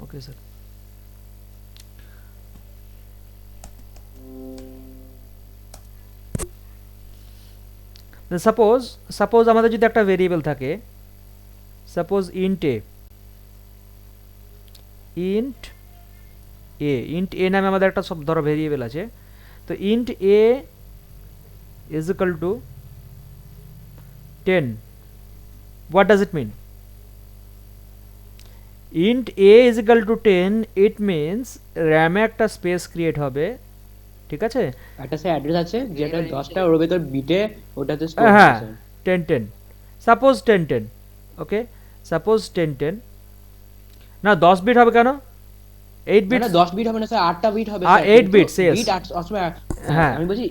Okay sir. Suppose আমাদের যদি একটা ভেরিয়েবল থাকে, সাপোজ ইন্ট এ নামে আমাদের একটা সব ধরো ভেরিয়েবল আছে। তো int A is equal two 10, what does it mean? int a is equal to 10, it means ram এ একটা স্পেস ক্রিয়েট হবে, ঠিক আছে? একটা স্যার অ্যাড্রেস আছে যেটা 10টা ওর ভেতর বিটে ওটাতে স্টোর হ্যাঁ, হবে স্যার। 10 10, সাপোজ 10 10, ওকে, সাপোজ 10 10, না 10 বিট হবে কেন? 8 না না বিটস, 10 বিট হবে না স্যার, 8টা বিট হবে স্যার, 8 কিন্তু বিটস, ইয়েস। বিট 8 সবসময় হ্যাঁ আমি বলছি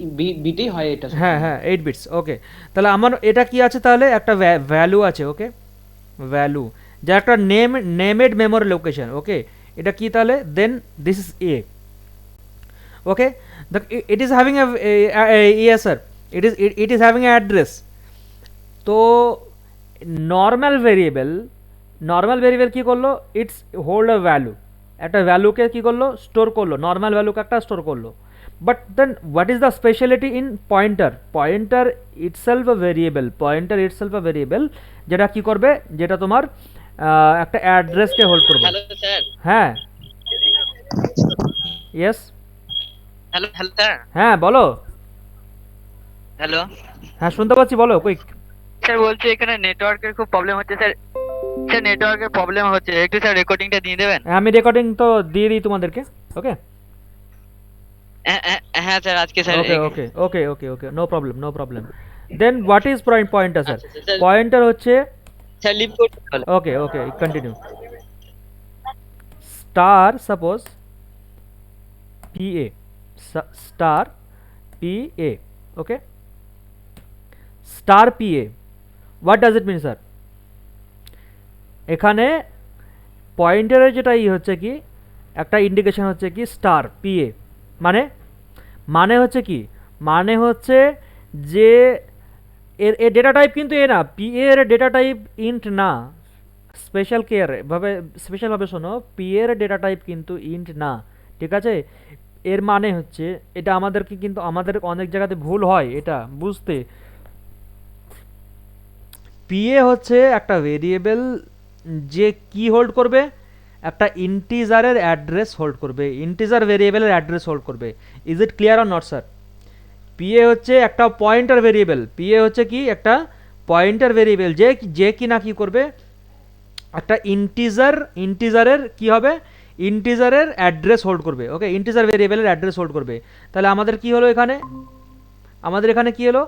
বিটেই হয় এটা হ্যাঁ সবসময়। হ্যাঁ 8 বিটস, ওকে। তাহলে আমার এটা কি আছে, তাহলে একটা ভ্যালু আছে, ওকে, ভ্যালু, যা একটা নেমেড মেমোরি লোকেশন, ওকে। এটা কি তাহলে? Then this is a, okay, it is having yes sir, it is having an address. তো নর্মাল ভেরিয়েবল কি করলো, ইটস হোল্ড আ ভ্যালু, একটা ভ্যালুকে কি করলো, স্টোর করলো, নর্মাল ভ্যালুকে একটা স্টোর করলো। But then what is the speciality in pointer itself a variable, যেটা কি করবে, যেটা তোমার একটা অ্যাড্রেসকে হোল্ড করবে। Hello sir. হ্যাঁ, ইয়েস, হ্যালো হ্যালো স্যার। হ্যাঁ বলো। হ্যালো হ্যাঁ শুনতে পাচ্ছি, বলো কুইক। স্যার, বলছি এখানে নেটওয়ার্কের খুব প্রবলেম হচ্ছে স্যার। স্যার নেটওয়ার্কের প্রবলেম হচ্ছে, একটু স্যার রেকর্ডিংটা দিয়ে দেবেন? আমি রেকর্ডিং তো দিয়ে দিই তোমাদেরকে, ওকে হ্যাঁ স্যার, আজকে sir okay okay okay okay okay, no problem no problem. Then what is pointer sir? আচ্ছা স্যার, পয়েন্টার হচ্ছে, স্যার লিভ করতে হবে। Okay okay continue, star suppose PA, star PA, okay, star PA, what does it mean sir? এখানে পয়েন্টারের যেটা হচ্ছে কি, একটা ইন্ডিকেশন হচ্ছে কি স্টার PA, মানে মানে হচ্ছে কি, মানে হচ্ছে যে এর ডেটা টাইপ কিন্তু এ না, PA এর ডেটা টাইপ ইন্ট না, স্পেশালভাবে শোনো, PA এর ডেটা টাইপ কিন্তু ইন্ট না, ঠিক আছে? এর মানে হচ্ছে, এটা আমাদেরকে কিন্তু আমাদের অনেক জায়গাতে ভুল হয় এটা বুঝতে। PA হচ্ছে একটা ভেরিয়েবল যে কি হোল্ড করবে, একটা ইন্টিজারের অ্যাড্রেস হোল্ড করবে, ইন্টিজার ভেরিয়েবলের অ্যাড্রেস হোল্ড করবে। Is it clear or not sir? PA হচ্ছে একটা পয়েন্টার ভেরিয়েবল, PA হচ্ছে কি একটা পয়েন্টার ভেরিয়েবল, যে কি না কি করবে, একটা ইন্টিজারের কি হবে, ইন্টিজারের অ্যাড্রেস হোল্ড করবে, ওকে, ইন্টিজার ভেরিয়েবলের অ্যাড্রেস হোল্ড করবে। তাহলে আমাদের কি হলো এখানে, আমাদের এখানে কি হলো,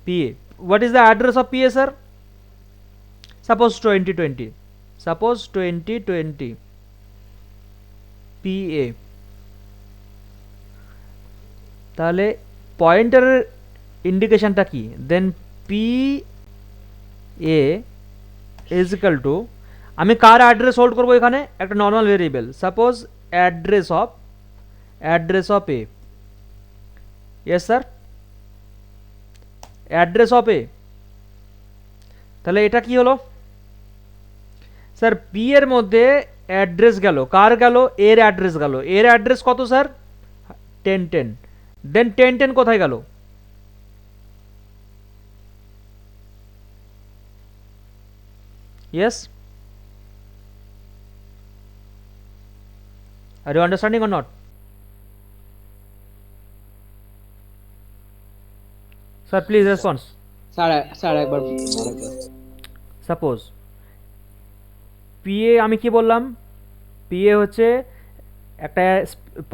PA, what is the address of PA sir? Suppose 2020, suppose 2020 PA, তাহলে পয়েন্টারের ইন্ডিকেশনটা কি, then PA is equal to, আমি কার অ্যাড্রেস হোল্ড করবো এখানে, একটা normal variable, suppose address of A, yes sir, address of A. তাহলে এটা কি হলো স্যার, পি এর মধ্যে অ্যাড্রেস গেল, কার গেল, এর অ্যাড্রেস গেল, এর অ্যাড্রেস কত স্যার, 10 10, দেন 10 10 কোথায় গেল, yes, are you understanding or not sir? Please response. Sir sir একবার আরেকবার। সাপোজ PA, আমি কি বললাম, PA হচ্ছে একটা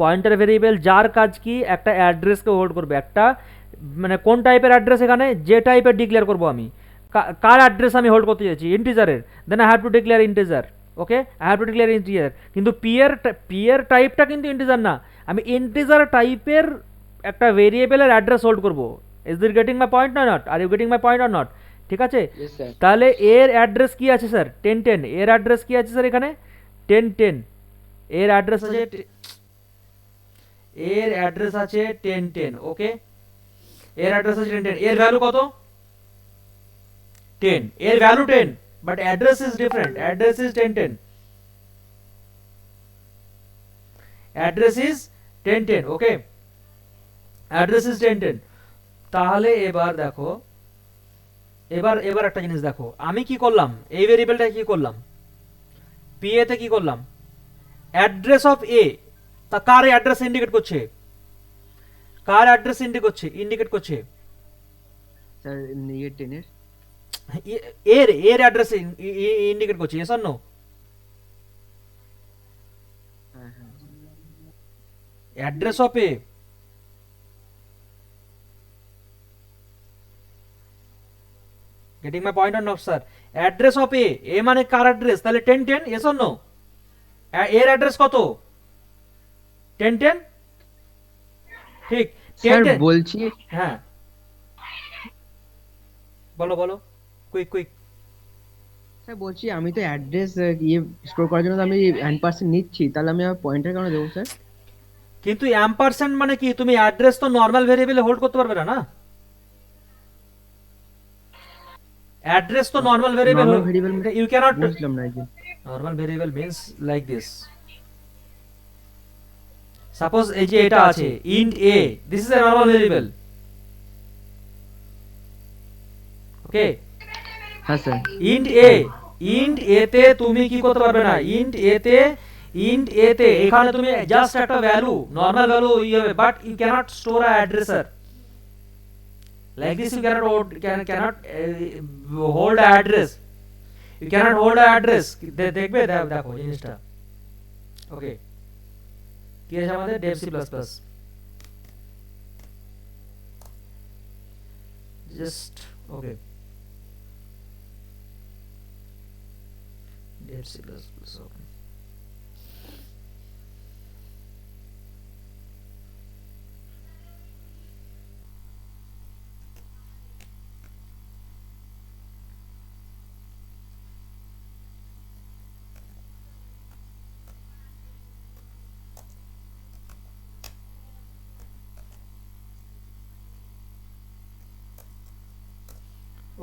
পয়েন্টার ভেরিয়েবল, যার কাজ কি একটা অ্যাড্রেসকে হোল্ড করবে, একটা মানে কোন টাইপের অ্যাড্রেস, এখানে যে টাইপের ডিক্লেয়ার করব আমি, কার অ্যাড্রেস আমি হোল্ড করতে চাইছি, ইন্টিজারের, then I have to declare integer, okay, I have to declare integer. কিন্তু পিএর টাইপটা কিন্তু ইন্টিজার না, আমি ইন্টিজার টাইপের একটা ভেরিয়েবলের অ্যাড্রেস হোল্ড করব। Is this getting my point or not? Are you getting my point or not? ঠিক আছে, ইয়েস স্যার। তাহলে এর অ্যাড্রেস কি আছে স্যার, 10 10, এর অ্যাড্রেস কি আছে স্যার এখানে, 10 10, এর অ্যাড্রেস আছে, এর অ্যাড্রেস আছে 10 10, ওকে, এর অ্যাড্রেস আছে 10 10, এর ভ্যালু কত, 10, এর value 10, but address is different, address is 10 10, address is 1010 okay address is 1010 তাহলে এবার দেখো এবার একটা জিনিস দেখো আমি কি করলাম এই ভেরিয়েবলটা কি করলাম pa তে কি করলাম অ্যাড্রেস অফ a তা কার অ্যাড্রেস ইন্ডিকেট করছে কার অ্যাড্রেস ইন্ডিকেট করছে স্যার নিয়ে 10 এর এর অ্যাড্রেস ইন্ডিকেট করছে yes or no হ্যাঁ হ্যাঁ address of a getting my point or not sir address of a মানে কার অ্যাড্রেস তাহলে 1010 yes or no এর অ্যাড্রেস কত 1010 ঠিক স্যার 1010 বলছি হ্যাঁ বলো বলো কুইক স্যার বলছি আমি তো অ্যাড্রেস ইয়ে স্টোর করার জন্য তো আমি n% নিচ্ছি তাহলে আমি আমার পয়েন্টার কেন দেবো স্যার কিন্তু অ্যাম্পারস্যান্ড মানে কি তুমি অ্যাড্রেস তো নরমাল ভেরিয়েবলে হোল্ড করতে পারবে না অ্যাড্রেস তো normal variable Normal variable you can't বুঝলাম না যে normal variable means like this suppose এই যে এটা আছে int a this is a normal variable okay হ্যাঁ স্যার int a তে তুমি কি করতে পারবে না int a তে এখানে তুমি জাস্ট একটা ভ্যালু নরমাল ভ্যালু ইয়ে but you can't store a addresser like this you cannot hold a address you cannot hold a address দেখবে দেখো জিনিসটা ওকে কি আছে আমাদের dev c++ just okay dev c++ okay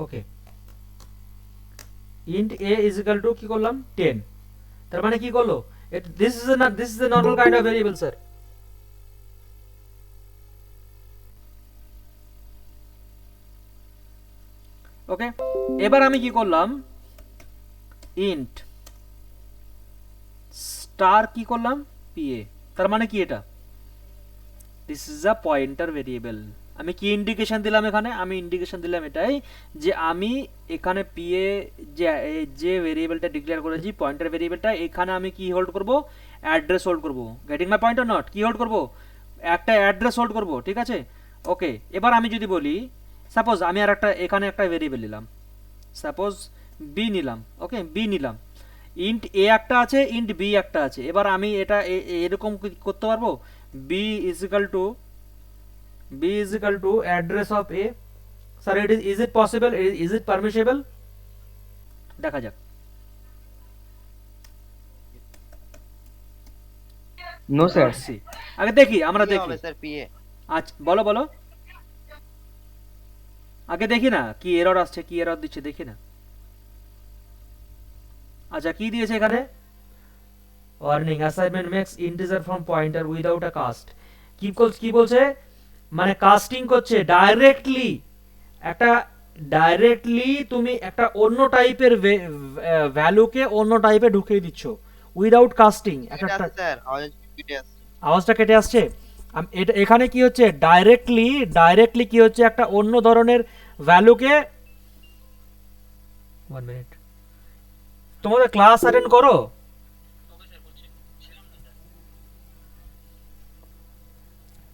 okay int a is equal to কি করলাম 10 তার মানে কি করলো this is a normal kind of variable sir ওকে এবার আমি কি করলাম int স্টার কি করলাম pa তার মানে কি এটা this is a pointer variable আমি কি ইন্ডিকেশন দিলাম এখানে আমি ইন্ডিকেশন দিলাম এটাই যে আমি এখানে pa যে ভেরিয়েবলটা ডিক্লেয়ার করেছি পয়েন্টার ভেরিয়েবলটা এখানে আমি কি হোল্ড করব অ্যাড্রেস হোল্ড করব getting my point or not কি হোল্ড করব একটা অ্যাড্রেস হোল্ড করব ঠিক আছে ওকে এবার আমি যদি বলি সাপোজ আমি আর একটা এখানে একটা ভেরিয়েবল নিলাম সাপোজ b নিলাম ওকে b নিলাম int a একটা আছে int b একটা আছে এবার আমি এটা এরকম করতে পারবো b is equal to address of a sir is it possible is it permissible দেখা যাক নো স্যার আগে দেখি আমরা কি দেখি হবে স্যার পিএ আচ্ছা বলো আগে দেখি না কি এরর আসছে কি এরর দিচ্ছে দেখি না আচ্ছা কি দিয়েছে এখানে warning assignment makes integer from pointer without a cast কি বলছে মানে কাস্টিং করছে ডাইরেক্টলি তুমি একটা অন্য টাইপের ভ্যালুকে অন্য টাইপে ঢুকিয়ে দিচ্ছ উইদাউট কাস্টিং একটা স্যার আওয়াজটা কেটে আসছে এটা এখানে কি হচ্ছে ডাইরেক্টলি কি হচ্ছে একটা অন্য ধরনের ভ্যালুকে 1 মিনিট তোমাদের ক্লাস অ্যাটেন্ড করো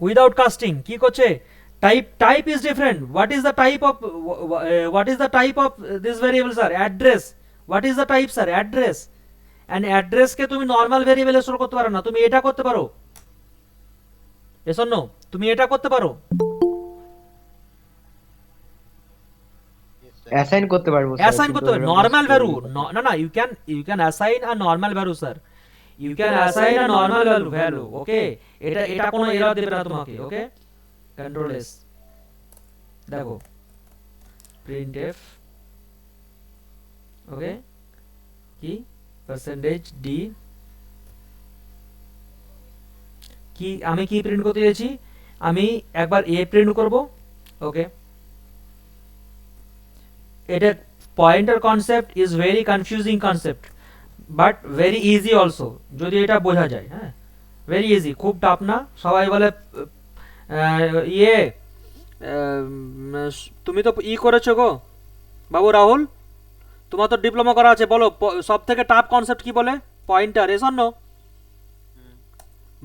উইদাউট কাস্টিং কি করছে type is different what is the type of this variable sir address what is the type sir address and address কে তুমি নরমাল ভেরিয়েবলে স্টোর করতে পারো না তুমি এটা করতে পারো yes or no তুমি এটা করতে পারো অ্যাসাইন করতে পারবো অ্যাসাইন করতে পারো নরমাল ভ্যালু না you can assign a normal value sir you can assign a normal value okay এটা কোনো এরর দেবে না তোমাকে ওকে control s দেখো printf ওকে কি percentage d কি আমি কি প্রিন্ট করতে চাইছি, আমি একবার এ প্রিন্ট করব। ওকে, এটা pointer concept is very confusing concept but very easy also, যদি এটা বোঝা যায়। হ্যাঁ, ভেরি ইজি, খুব টাফ না। সবাই বলে ইয়ে তুমি তো ই করেছো গো বাবু রাহুল, তোমার তো ডিপ্লোমা করা আছে, বলো সব থেকে টাফ কনসেপ্ট কি বলে? Pointer, yes or no?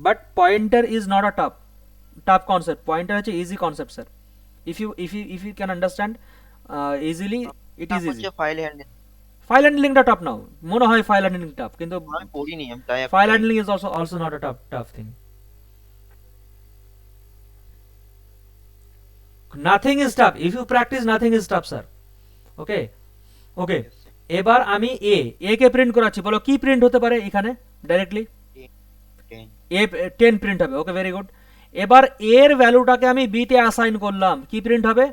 But pointer is not a tough concept, pointer হচ্ছে easy concept sir. If you can understand easily, it is easy. File handle file হ্যান্ডলিংটা টাফ নাও, মনে হয় ফাইল হ্যান্ডলিং টাফ, কিন্তু আমি পড়িনি, আমি তাই file handling is also not a tough thing. Nothing is tough, if you practice nothing is tough sir. Okay okay, এবার আমি এ কে প্রিন্ট করাচ্ছি, বলো কি প্রিন্ট হতে পারে এখানে ডাইরেক্টলি? এ 10 প্রিন্ট হবে। ওকে, ভেরি গুড। এবার এর ভ্যালুটাকে আমি বি তে অ্যাসাইন করলাম, কি প্রিন্ট হবে?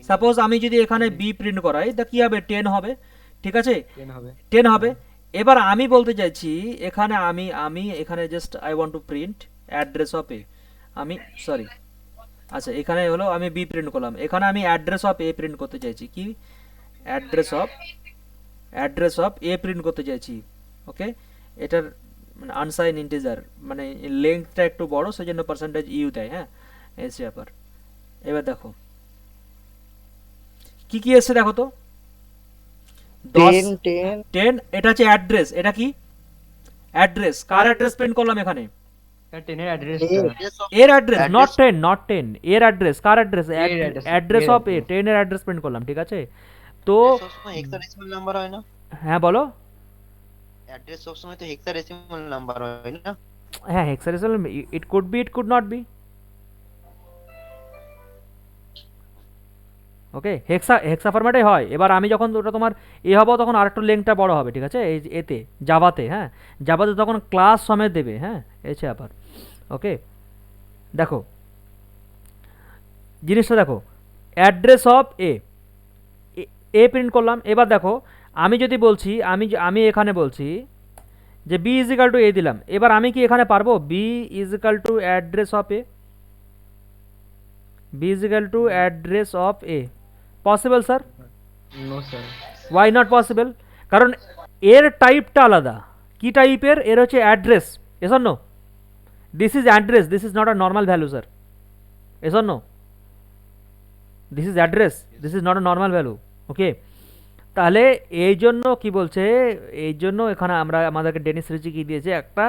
সাপোজ আমি যদি এখানে বি প্রিন্ট করাই, তা কি হবে? 10 হবে, ঠিক আছে, 10 হবে। 10 হবে। এবার আমি বলতে চাইছি এখানে আমি এখানে just I want to print address of A, আমি সরি, আচ্ছা এখানে হলো আমি বি প্রিন্ট করলাম, এখানে আমি অ্যাড্রেস অফ এ প্রিন্ট করতে চাইছি, কি অ্যাড্রেস অফ এ প্রিন্ট করতে চাইছি। ওকে, এটার মানে আনসাইন ইন্টিজার, মানে লেন্থটা একটু বড়, সেজন্য পার্সেন্টেজ ইউ দেয়। হ্যাঁ, এসে ব্যাপার। এবার দেখো কি কি এসছে, দেখো তো 10 10, এটা হচ্ছে অ্যাড্রেস, এটা কি অ্যাড্রেস, কার অ্যাড্রেস প্রিন্ট করলাম এখানে? স্যার 10 এর অ্যাড্রেস এর অ্যাড্রেস, নট 10 এর অ্যাড্রেস, কার অ্যাড্রেস? address, অ্যাড্রেস এর অফ এ, 10 এর অ্যাড্রেস প্রিন্ট করলাম, ঠিক আছে। তো সবসময় হেক্সাডেসিমাল নাম্বার হয় না? হ্যাঁ বলো। অ্যাড্রেস সবসময় তো হেক্সাডেসিমাল নাম্বার হয় না? হ্যাঁ, hexadecimal, it could be, it could not be. Okay, hexa ফরম্যাটে হয়। এবার আমি যখন ওটা তোমার হবো, তখন আরেকটু লেংথটা বড় হবে, ঠিক আছে, এই এতে জাভাতে। হ্যাঁ, জাভাতে তখন ক্লাস সমেত দেবে। হ্যাঁ, এসে আবার। ওকে, দেখো জিনিসটা দেখো, অ্যাড্রেস অফ এ প্রিন্ট করলাম। এবার দেখো আমি যদি বলছি, আমি এখানে বলছি যে B is equal to A দিলাম, এবার আমি কি এখানে পারবো B is equal to address of A, B is equal to address of A? Possible sir? No sir. Why not possible? কারণ এর টাইপটা আলাদা। কি টাইপের? এর হচ্ছে address, yes or no? This is address, this is not a normal value sir, yes or no? This is address, this is not a normal value. ওকে, তাহলে এই জন্য কি বলছে, এই জন্য এখানে আমাদেরকে ডেনিস রিচি কি দিয়েছে, একটা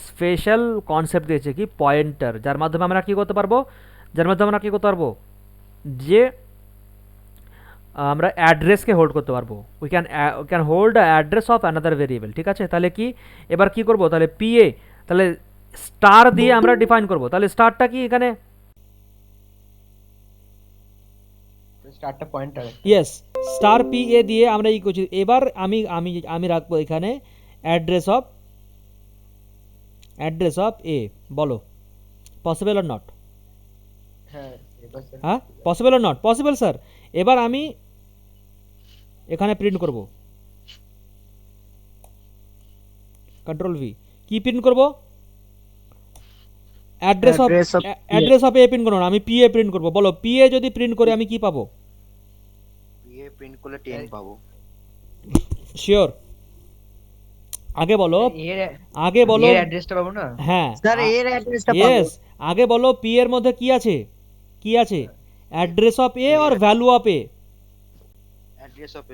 স্পেশাল কনসেপ্ট দিয়েছে, কি পয়েন্টার, যার মাধ্যমে আমরা কি করতে পারবো, যে আমরা অ্যাড্রেসকে হোল্ড করতে পারবো। We can hold a address of another variable, ঠিক আছে। তাহলে কি এবার কি করব, তাহলে পিএ, তাহলে স্টার দিয়ে আমরা ডিফাইন করব। তাহলে স্টারটা কি এখানে? স্টারটা পয়েন্টার। ইয়েস, স্টার পিএ দিয়ে আমরা ই করছি। এবার আমি রাখবো এখানে অ্যাড্রেস অফ এ, বলো পসিবল অর নট? হ্যাঁ, এবার স্যার হ্যাঁ, possible or not? Possible sir. এবার আমি এখানে প্রিন্ট করব, কন্ট্রোল ভি, কি প্রিন্ট করব? অ্যাড্রেস অফ এ প্রিন্ট করব না, আমি পিএ প্রিন্ট করব। বলো পিএ যদি প্রিন্ট করে আমি কি পাবো? পিএ প্রিন্ট করলে 10 পাবো। শিওর? আগে বলো এর অ্যাড্রেসটা পাবো না হ্যাঁ স্যার এর অ্যাড্রেসটা পাবো। ইয়েস, আগে বলো পি এর মধ্যে কি আছে? অ্যাড্রেস অফ এ আর value of A?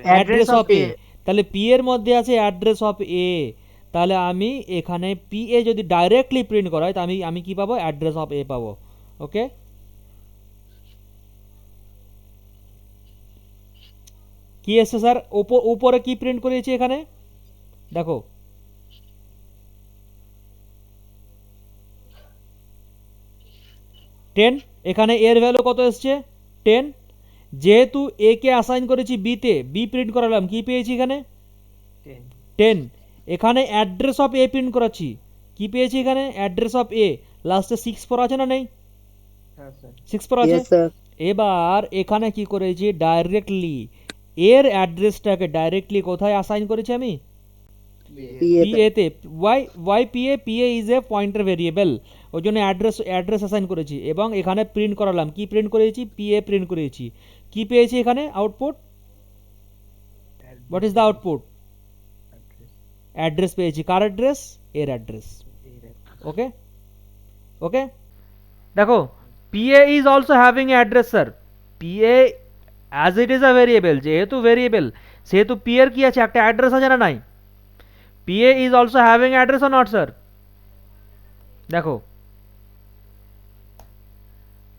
Address of A. তাহলে পি এর মধ্যে আছে অ্যাড্রেস অফ এ, তাহলে আমি এখানে পি এ যদি ডাইরেক্টলি প্রিন্ট করাই, তাহলে আমি কি পাবো? অ্যাড্রেস অফ এ পাবো। ওকে, কি এসছে স্যার? উপরে কি প্রিন্ট করেছি এখানে দেখো, টেন। এখানে এর ভ্যালু কত এসছে? 10। যেহেতু এ কে অ্যাসাইন করেছি বি তে, বি প্রিন্ট করালাম, কি পেয়েছি এখানে? 10। এখানে অ্যাড্রেস অফ এ প্রিন্ট করাচ্ছি, কি পেয়েছি এখানে? অ্যাড্রেস অফ এ। লাস্টে 6 আছে না নেই? হ্যাঁ স্যার। 6 আছে। এবার এখানে কি করেছি, ডাইরেক্টলি এর অ্যাড্রেসটাকে ডাইরেক্টলি কোথায় অ্যাসাইন করেছি আমি? পিএ তে। Why PA? PA is a pointer variable. ওই জন্য অ্যাড্রেস অ্যাসাইন করেছি এবং এখানে প্রিন্ট করালাম। কি প্রিন্ট করেছি? পিএ প্রিন্ট করেছি। কি পেয়েছি এখানে output? What is the output? Address পেয়েছি। কার অ্যাড্রেস? এর অ্যাড্রেস। ওকে ওকে, দেখো PA is also having a address sir. PA as it is a variable, যেহেতু ভেরিয়েবল সেহেতু P এর কি আছে? একটা অ্যাড্রেস আছে না নাই? PA is also having address or not sir? দেখো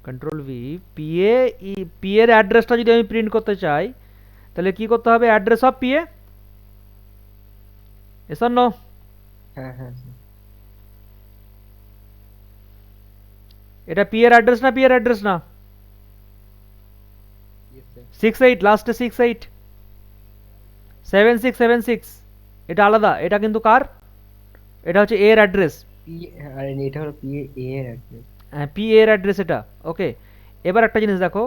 কন্ট্রোল ভি, PA এর অ্যাড্রেসটা যদি আমি প্রিন্ট করতে চাই তাহলে কি করতে হবে? Address of PA, yes or no? হ্যাঁ হ্যাঁ স্যার। এটা P এর অ্যাড্রেস না? P এর অ্যাড্রেস না? Yes, sir. 68 লাস্টে 68 7676, এটা আলাদা। এটা কিন্তু কার? এটা হচ্ছে এর অ্যাড্রেস। আর এটা হলো PA এর অ্যাড্রেস। হ্যাঁ, পি এর অ্যাড্রেস এটা। ওকে, এবার একটা জিনিস দেখো,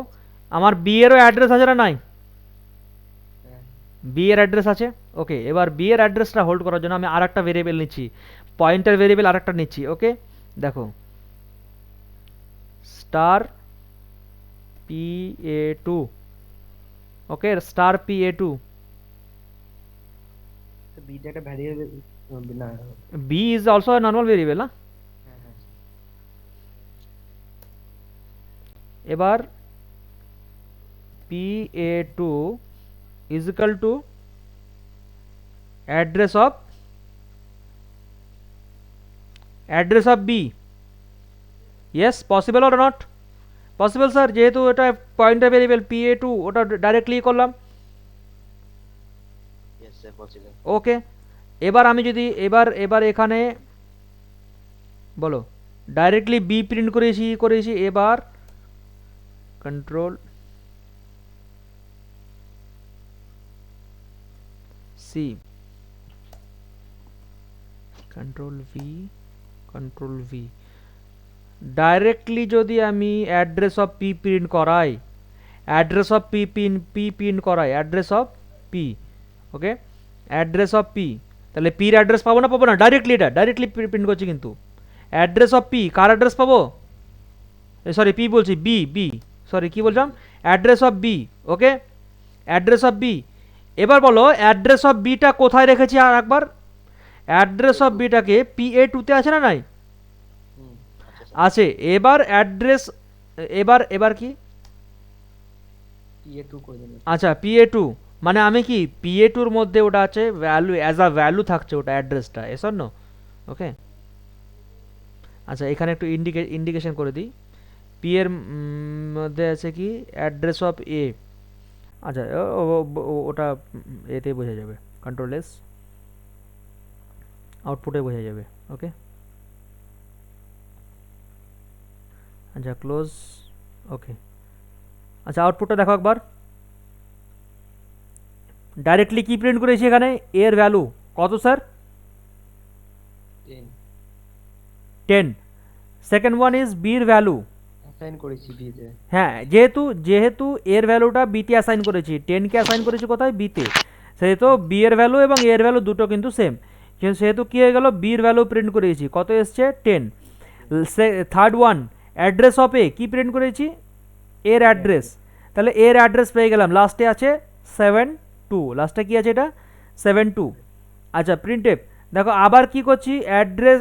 আমার বি এরও অ্যাড্রেস আছে না নাই? বি এর অ্যাড্রেস আছে। ওকে, এবার বি এর অ্যাড্রেসটা হোল্ড করার জন্য আমি আর একটা ভেরিয়েবল নিচ্ছি, পয়েন্টার ভেরিয়েবল আর একটা নিচ্ছি। ওকে, দেখো star PA2, okay star PA2। বিটা একটা ভ্যারিয়েবল না। B is also a normal variable না? হ্যাঁ হ্যাঁ। এবার PA2 is equal to address of B. Yes, possible or not? Possible sir, যেহেতু এটা পয়েন্টার ভেরিয়েবল PA2, ওটা ডাইরেক্টলি করলাম। Yes sir, possible. ওকে, এবার আমি যদি এবার এখানে বলো ডাইরেক্টলি বি প্রিন্ট করেছি। এবার control C, control V, directly যদি আমি অ্যাড্রেস অফ পি প্রিন্ট করাই, address of P, okay address of P, তাহলে পির অ্যাড্রেস পাবো না? ডাইরেক্টলি এটা ডাইরেক্টলি প্রিন্ট করছি, কিন্তু অ্যাড্রেস অফ পি কার অ্যাড্রেস পাবো? সরি পি বলছি, বি সরি কি বললাম? Address of B. Okay, address of B. এবার বলো অ্যাড্রেস অফ বিটা কোথায় রেখেছি? আর একবার অ্যাড্রেস অফ বিটাকে PA2-তে আছে না নাই? আচ্ছা স্যার। আছে। এবার অ্যাড্রেস, এবার কি? PA2 করে দেন। আচ্ছা PA2 মানে আমি কি PA2-র মধ্যে ওটা আছে ভ্যালু, অ্যাজ আ ভ্যালু থাকছে ওটা অ্যাড্রেসটা, এসর নো? ওকে, আচ্ছা এখানে একটু ইন্ডিকেশন করে দিই। পি এর মধ্যে আছে কি? অ্যাড্রেস অফ এ। আচ্ছা ওটা এতে বোঝা যাবে, কন্ট্রোল এস, আউটপুটে বোঝা যাবে। ওকে, আচ্ছা ক্লোজ। ওকে, আচ্ছা আউটপুটটা দেখো একবার। ডাইরেক্টলি কি প্রিন্ট করেছি এখানে? এর ভ্যালু কত স্যার? 10। সেকেন্ড ওয়ান ইজ বির ভ্যালু। অ্যাসাইন করেছি বিতে। হ্যাঁ, যেহেতু এর ভ্যালুটা বিতে অ্যাসাইন করেছি, 10কে অ্যাসাইন করেছি কোথায়? বিতে। সেহেতু বি এর ভ্যালু এবং এর ভ্যালু দুটো কিন্তু সেম, সেহেতু কী হয়ে গেল? বির ভ্যালু প্রিন্ট করেছি, কত এসছে? 10। Third one address of A, কী প্রিন্ট করেছি? এর অ্যাড্রেস। তাহলে এর অ্যাড্রেস পেয়ে গেলাম, লাস্টে আছে 72, লাস্টে কি আছে? এটা 72। আচ্ছা প্রিন্টএফ দেখো আবার কি করছি? অ্যাড্রেস,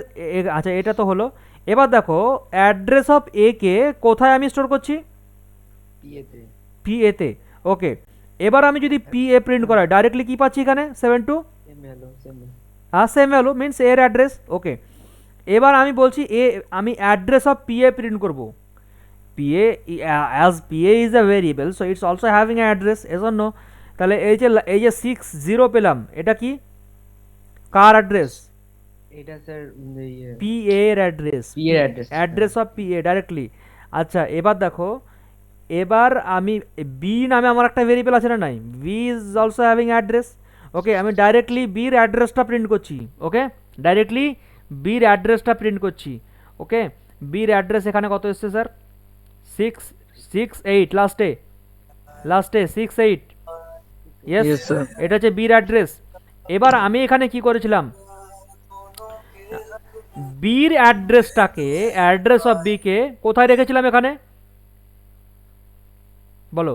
আচ্ছা এটা তো হলো। এবার দেখো অ্যাড্রেস অফ এ কে কোথায় আমি স্টোর করছি? PA-তে। PA-তে। ওকে, এবার আমি যদি PA প্রিন্ট করাই ডাইরেক্টলি কি পাচ্ছি এখানে? 72। Same value same. Same value means এর অ্যাড্রেস। ওকে, এবার আমি বলছি আমি অ্যাড্রেস অফ PA প্রিন্ট করব। PA as PA is a variable, so it's also having an address, এজন্য তাহলে এই যে 60 পেলাম, এটা কি? কার অ্যাড্রেস? এটা স্যার PA এর অ্যাড্রেস, PA এর address. Address of PA directly. আচ্ছা এবার দেখো, এবার আমি বি নামে আমার একটা ভেরিয়েবল আছে না নাই? B is also having address. Okay, আমি ডাইরেক্টলি বির অ্যাড্রেসটা প্রিন্ট করছি। ওকে, ডাইরেক্টলি বির অ্যাড্রেসটা প্রিন্ট করছি। ওকে, বির অ্যাড্রেস এখানে কত এসছে স্যার? 668, লাস্টে 68। ইয়েস, এটা হচ্ছে বির অ্যাড্রেস। এবার আমি এখানে কি করেছিলাম? বির অ্যাড্রেসটাকে, অ্যাড্রেস অফ বি কে কোথায় রেখেছিলাম এখানে বলো?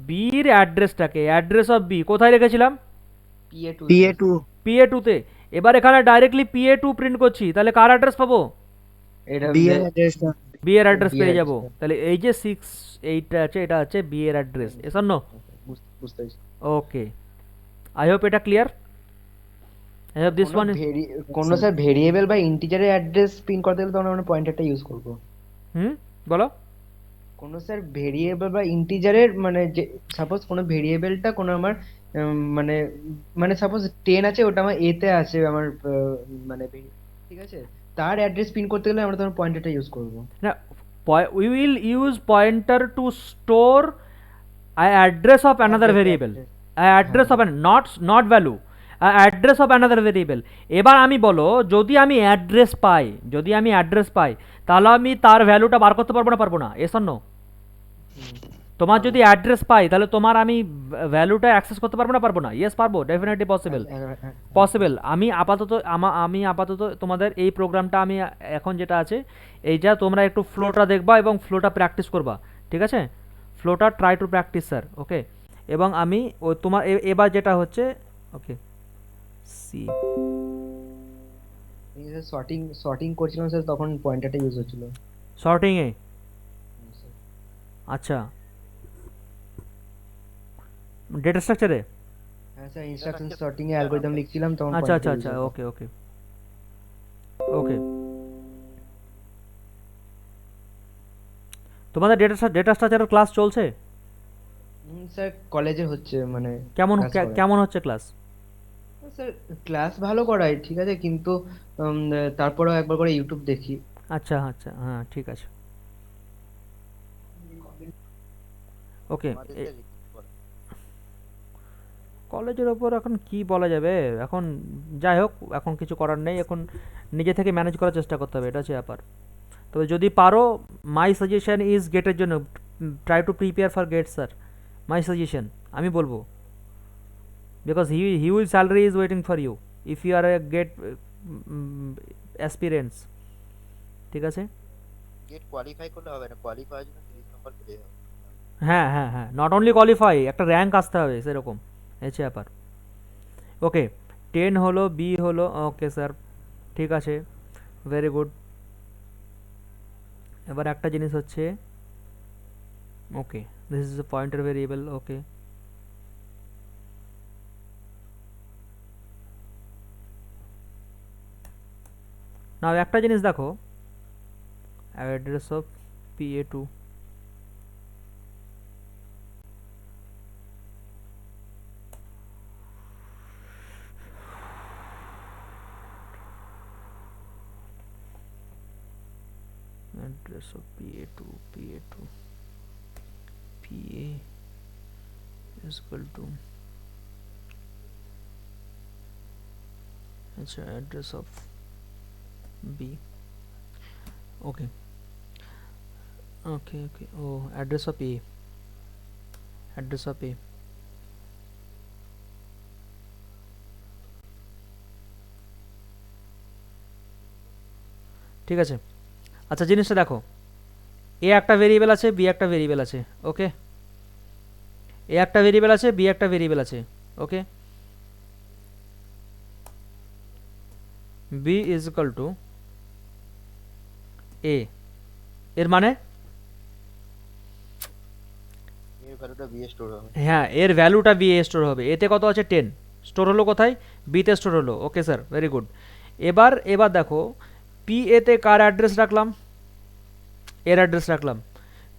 বির অ্যাড্রেসটাকে, অ্যাড্রেস অফ বি কোথায় রেখেছিলাম? PA2 PA2 PA2 তে। এবার এখানে ডাইরেক্টলি PA2 প্রিন্ট করছি, তাহলে কার অ্যাড্রেস পাবো? এটা B এর অ্যাড্রেসটা বি এর অ্যাড্রেস B পেয়ে এর যাব। address, তাহলে এই যে 6 এইটা আছে, এটা হচ্ছে বি এর অ্যাড্রেস। এসন নো? বুঝতে পারছি। ওকে, আই হোপ এটা clear. I hope this one. কোনো স্যার ভেরিয়েবল বা ইন্টিজারের অ্যাড্রেস প্রিন্ট করতে গেলে তখন আমরা পয়েন্টারটা ইউজ করব। বলো। কোনো স্যার ভেরিয়েবল বা ইন্টিজারের মানে যে সাপোজ কোনো ভেরিয়েবলটা কোনো আমার মানে মানে সাপোজ 10 আছে, ওটা আমার a তে আছে আমার মানে ঠিক আছে, তার অ্যাড্রেস প্রিন্ট করতে গেলে আমরা তখন পয়েন্টারটা ইউজ করব। না, we will use pointer to store a address of another Address, variable, address. a address of an not value, a address of another variable। এবার আমি বলো, যদি আমি অ্যাড্রেস পাই, যদি আমি অ্যাড্রেস পাই, তাহলে আমি তার ভ্যালুটা বার করতে পারবো না, পারবো না? Yes or no? তোমার যদি অ্যাড্রেস পাই, তাহলে তোমার আমি ভ্যালুটা অ্যাক্সেস করতে পারবো না, পারবো না? ইয়েস পারবো, ডেফিনেটলি পসিবল। পসিবল। আমি আপাতত তোমাদের এই প্রোগ্রামটা আমি এখন যেটা আছে এইটা তোমরা একটু ফ্লোটা দেখবা এবং ফ্লোটা প্র্যাকটিস করবা, ঠিক আছে? ফ্লোটা ট্রাই টু প্র্যাকটিস স্যার, ওকে? এবং আমি ওই তোমার এবার যেটা হচ্ছে, ওকে সি সর্টিং সর্টিং করছিলাম স্যার, তখন পয়েন্টারটা ইউজ হচ্ছিল। সর্টিংয়ে। আচ্ছা, ডেটা স্ট্রাকচারে। হ্যাঁ স্যার, ইনস্ট্রাকশন সর্টিং এ অ্যালগরিদম লিখছিলাম তখন আচ্ছা আচ্ছা pointer আচ্ছা, use হতো। ওকে ওকে ওকে। তোমাদের ডেটা স্ট্রাকচারের ক্লাস চলছে? স্যার কলেজে হচ্ছে মানে কেমন class করায়। কেমন হচ্ছে ক্লাস? স্যার ক্লাস ভালো করায় ঠিক আছে, কিন্তু তারপরেও একবার করে ইউটিউব দেখি। আচ্ছা আচ্ছা, হ্যাঁ ঠিক আছে, ওকে। আমাদের স্যার repeat করে। কলেজের ওপর এখন কি বলা যাবে, এখন যাই হোক, এখন কিছু করার নেই, এখন নিজে থেকে ম্যানেজ করার চেষ্টা করতে হবে, এটা হচ্ছে ব্যাপার। তবে যদি পারো, মাই সাজেশন ইজ গেটের জন্য try to prepare for GATE sir, my suggestion আমি বলবো, because he will salary is waiting for you if you are a GATE aspirants, ঠিক আছে? গেট কোয়ালিফাই করলে হবে না, কোয়ালিফাই জন্য 30 নম্বর পেতে হবে। হ্যাঁ হ্যাঁ হ্যাঁ, নট অনলি কোয়ালিফাই, একটা র্যাঙ্ক আসতে হবে সেরকম, হচ্ছে ব্যাপার। ওকে, 10 হলো, বি হলো, ওকে স্যার, ঠিক আছে, ভেরি গুড। এবার একটা জিনিস হচ্ছে, okay this is a pointer variable, okay. Now একটা জিনিস দেখো, address of PA2, address of PA2 PA is equal to, আচ্ছা address of B, okay okay okay, ও address of A, address of A, ঠিক আছে। আচ্ছা জিনিসটা দেখো, এ একটা ভেরিয়েবল আছে, বি একটা ভেরিয়েবল আছে, ওকে? এ একটা ভেরিয়েবল আছে, বি একটা ভেরিয়েবল আছে, ওকে? বি ইজ ইকাল টু এ, এর মানে এর ভ্যালুটা বি স্টোর হবে। হ্যাঁ, এর ভ্যালুটা বি এ স্টোর হবে। এতে কত আছে? 10 স্টোর হলো কোথায়? বিতে স্টোর হলো, ওকে স্যার, ভেরি গুড। এবার দেখো, পি এতে কার অ্যাড্রেস রাখলাম? এর অ্যাড্রেস রাখলাম।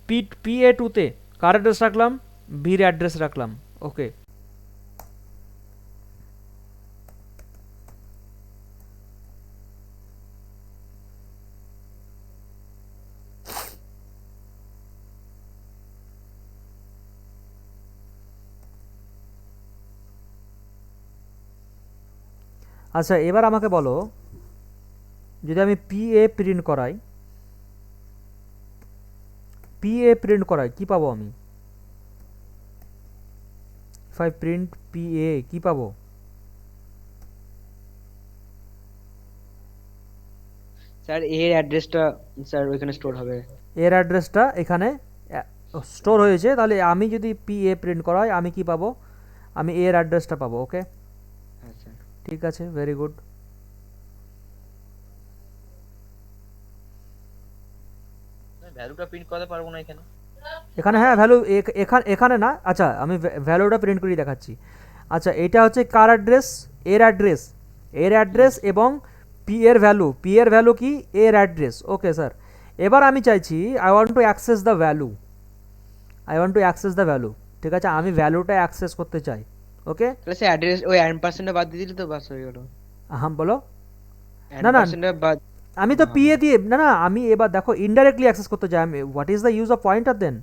PA2 তে কার অ্যাড্রেস রাখলাম? বির অ্যাড্রেস রাখলাম, ওকে। আচ্ছা এবার আমাকে বলো, যদি আমি PA প্রিন্ট করাই কি পাবো আমি? ইফ আই প্রিন্ট PA কি পাবো? স্যার এর অ্যাড্রেসটা স্যার ওইখানে স্টোর হবে। এর অ্যাড্রেসটা এখানে স্টোর হয়েছে, তাহলে আমি যদি পি এ প্রিন্ট করাই আমি কি পাবো, আমি এর অ্যাড্রেসটা পাবো। ওকে, হ্যাঁ স্যার। ঠিক আছে, ভেরি গুড। ভ্যালুটা প্রিন্ট করতে পারবো না এখানে? এখানে হ্যাঁ ভ্যালু, এখানে এখানে না, আচ্ছা আমি ভ্যালুটা প্রিন্ট করে দেখাচ্ছি। আচ্ছা এটা হচ্ছে কার অ্যাড্রেস, এর অ্যাড্রেস, এর অ্যাড্রেস এবং পি এর ভ্যালু, পি এর ভ্যালু কি, এর অ্যাড্রেস। ওকে স্যার, এবার আমি চাইছি I want to access the value, I want to access the value, ঠিক আছে, আমি ভ্যালুটা অ্যাক্সেস করতে চাই। ওকে, তাহলে স্যার অ্যাড্রেস ওই %টা বাদ দিয়ে দিলে তো বাস হয়ে গেল। হ্যাঁ বলো। না না, %টা বাদ আমি তো পি এ দিয়ে, না না, আমি এবার দেখো ইনডাইরেক্টলি অ্যাক্সেস করতে চাই আমি, what is the use of pointer then,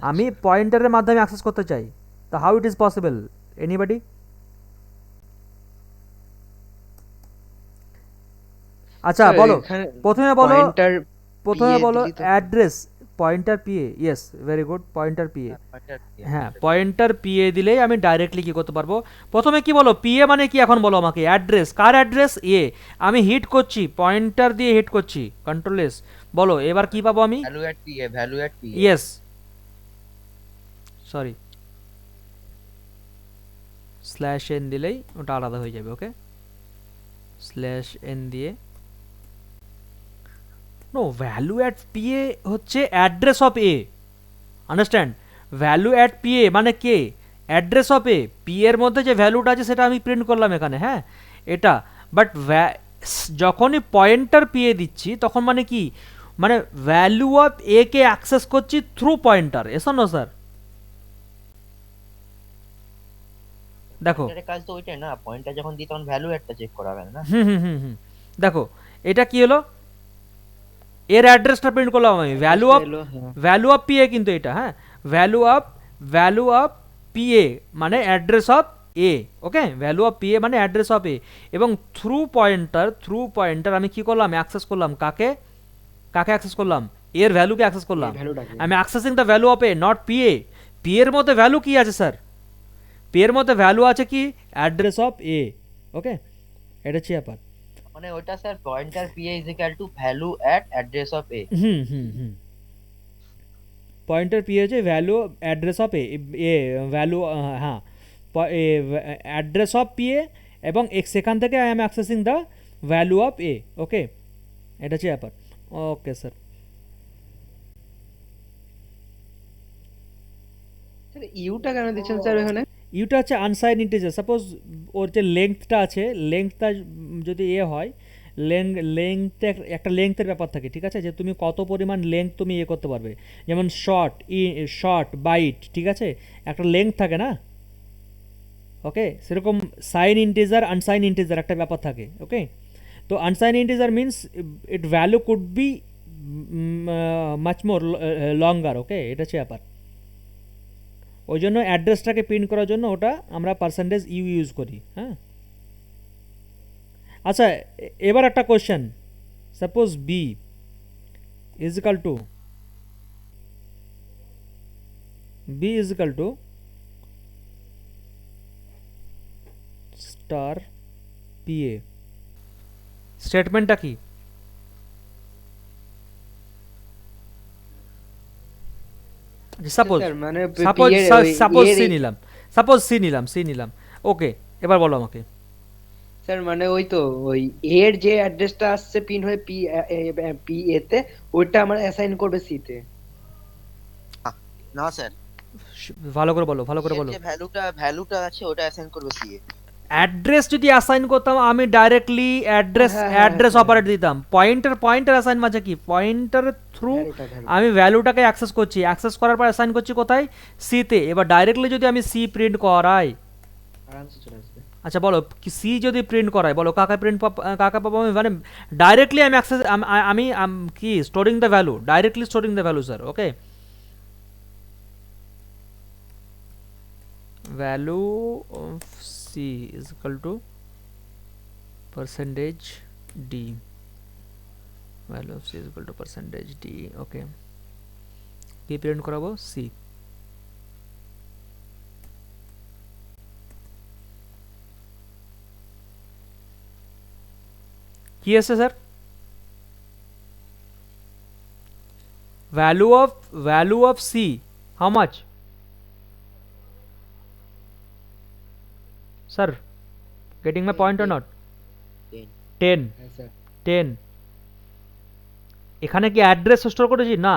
আমি পয়েন্টারের মাধ্যমে অ্যাক্সেস করতে চাই, তো how it is possible, anybody? আচ্ছা স্যার বলো, এখানে প্রথমে বলো, পয়েন্টার প্রথমে বলো দিলি তো address, pointer PA, yes very good, pointer PA. Pointer হ্যাঁ, পয়েন্টার পিএ দিলেই আমি ডাইরেক্টলি কি করতে পারবো। প্রথমে কি বলো, পিএ মানে কি এখন বলো আমাকে, অ্যাড্রেস, কার অ্যাড্রেস, এ, আমি হিট করছি পয়েন্টার দিয়ে, হিট করছি কন্ট্রোল এস, বলো এবার কি পাবো আমি, value at P yes, sorry slash N দিলেই ওটা আলাদা হয়ে যাবে। ওকে, স্ল্যাশ এন দিয়ে, নো, ভ্যালু অ্যাট পিএ হচ্ছে address of A, understand, value at PA মানে কে, অ্যাড্রেস অফ এ, পি এর মধ্যে যে ভ্যালুটা আছে সেটা আমি প্রিন্ট করলাম এখানে, হ্যাঁ এটা, বাট যখনই পয়েন্টার পিএ দিচ্ছি তখন মানে কি, মানে value of A K access করছি থ্রু পয়েন্টার, এসো না স্যার, দেখো, পয়েন্টারের কাজ তো ওইটাই না, পয়েন্টার যখন দিই তখন ভ্যালু এটটা চেক করা হবে না? হুম হুম হুম হুম, দেখো এটা কি হলো, এর অ্যাড্রেসটা প্রিন্ট করলাম আমি, ভ্যালু অ্যাড্রেসটা অফ, এলো, হ্যাঁ ভ্যালু অফ পিএ কিন্তু এটা, হ্যাঁ ভ্যালু অফ পিএ মানে address of A, okay, value of PA মানে অ্যাড্রেস অফ এ, এবং থ্রু পয়েন্টার আমি কি করলাম, অ্যাক্সেস করলাম কাকে, কাকে অ্যাক্সেস করলাম, এর ভ্যালুকে অ্যাক্সেস করলাম, এই ভ্যালুটাকে। আমি accessing the value of A not PA, P এর মধ্যে ভ্যালু কি আছে স্যার, পি এর মধ্যে ভ্যালু আছে কি, অ্যাড্রেস অফ এ। ওকে, এটা হচ্ছে ব্যাপার। মানে ওইটা sir pointer P is equal to value at address of A. Hmm hmm hmm, pointer P হচ্ছে value address of A, A value, হ্যাঁ অ্যাড্রেস অফ পি এ, এবং সেখান থেকে I am accessing the value of A. Okay, এটা হচ্ছে ব্যাপার। Okay sir, sir Yuta কেন দিচ্ছেন স্যার এখানে? ইউটা হচ্ছে আনসাইন ইন্টিজার, সাপোজ ওর যে লেংথটা আছে, লেংথটা যদি এ হয়, লেংথে একটা লেংথের ব্যাপার থাকে, ঠিক আছে, যে তুমি কত পরিমাণ লেংথ তুমি ইয়ে করতে পারবে, যেমন শর্ট বাইট, ঠিক আছে, একটা লেংথ থাকে না, ওকে, সেরকম সাইন ইন্টিজার আনসাইন ইন্টিজার একটা ব্যাপার থাকে। ওকে, তো unsigned integer means it value could be much more longer. Okay, এটা হচ্ছে ব্যাপার, ওই জন্য অ্যাড্রেসটাকে প্রিন্ট করার জন্য ওটা আমরা পার্সেন্টেজ ইউজ করি। হ্যাঁ, আচ্ছা এবার একটা question, suppose B is equal to star PA, স্টেটমেন্টটা কি, সাপোজ স্যার মানে সাপোজ এর ওই সাপোজ এর সি নিলাম, সি নিলাম। ওকে, এবার বলো আমাকে। স্যার মানে ওই তো ওই এর যে অ্যাড্রেসটা আসছে পিন হয়ে পি এতে, ওইটা আমরা অ্যাসাইন করবে সি তে। না স্যার, ভালো করে বলো, ভালো করে এর বলো। যে ভ্যালুটা আছে ওটা অ্যাসাইন করবে সি এ। অ্যাড্রেস যদি অ্যাসাইন করতাম আমি ডাইরেক্টলি অ্যাড্রেস হ্যাঁ হ্যাঁ অ্যাড্রেস হ্যাঁ, অপারেট দিতাম, পয়েন্টার অ্যাসাইন মানে কি, পয়েন্টারের থ্রু ভ্যালু আমি ভ্যালুটাকে অ্যাক্সেস করছি, অ্যাক্সেস করার পর অ্যাসাইন করছি কোথায়, সিতে। এবার ডাইরেক্টলি যদি আমি সি প্রিন্ট করাই, আরামসে চলে আসবে। আচ্ছা বলো সি যদি প্রিন্ট করাই, বলো কাকে পাবো আমি, মানে ডাইরেক্টলি আমি অ্যাক্সেস, আমি কি storing the value, directly storing the value sir. Okay, value of C is equal to percentage d, value of c is equal to percentage d. ওকে, কি প্রিন্ট করাবো, সি। কি আছে sir, value of C, how much? Sir, getting my point or not? 10 হ্যাঁ sir 10 এখানে কি address store করেছি? না,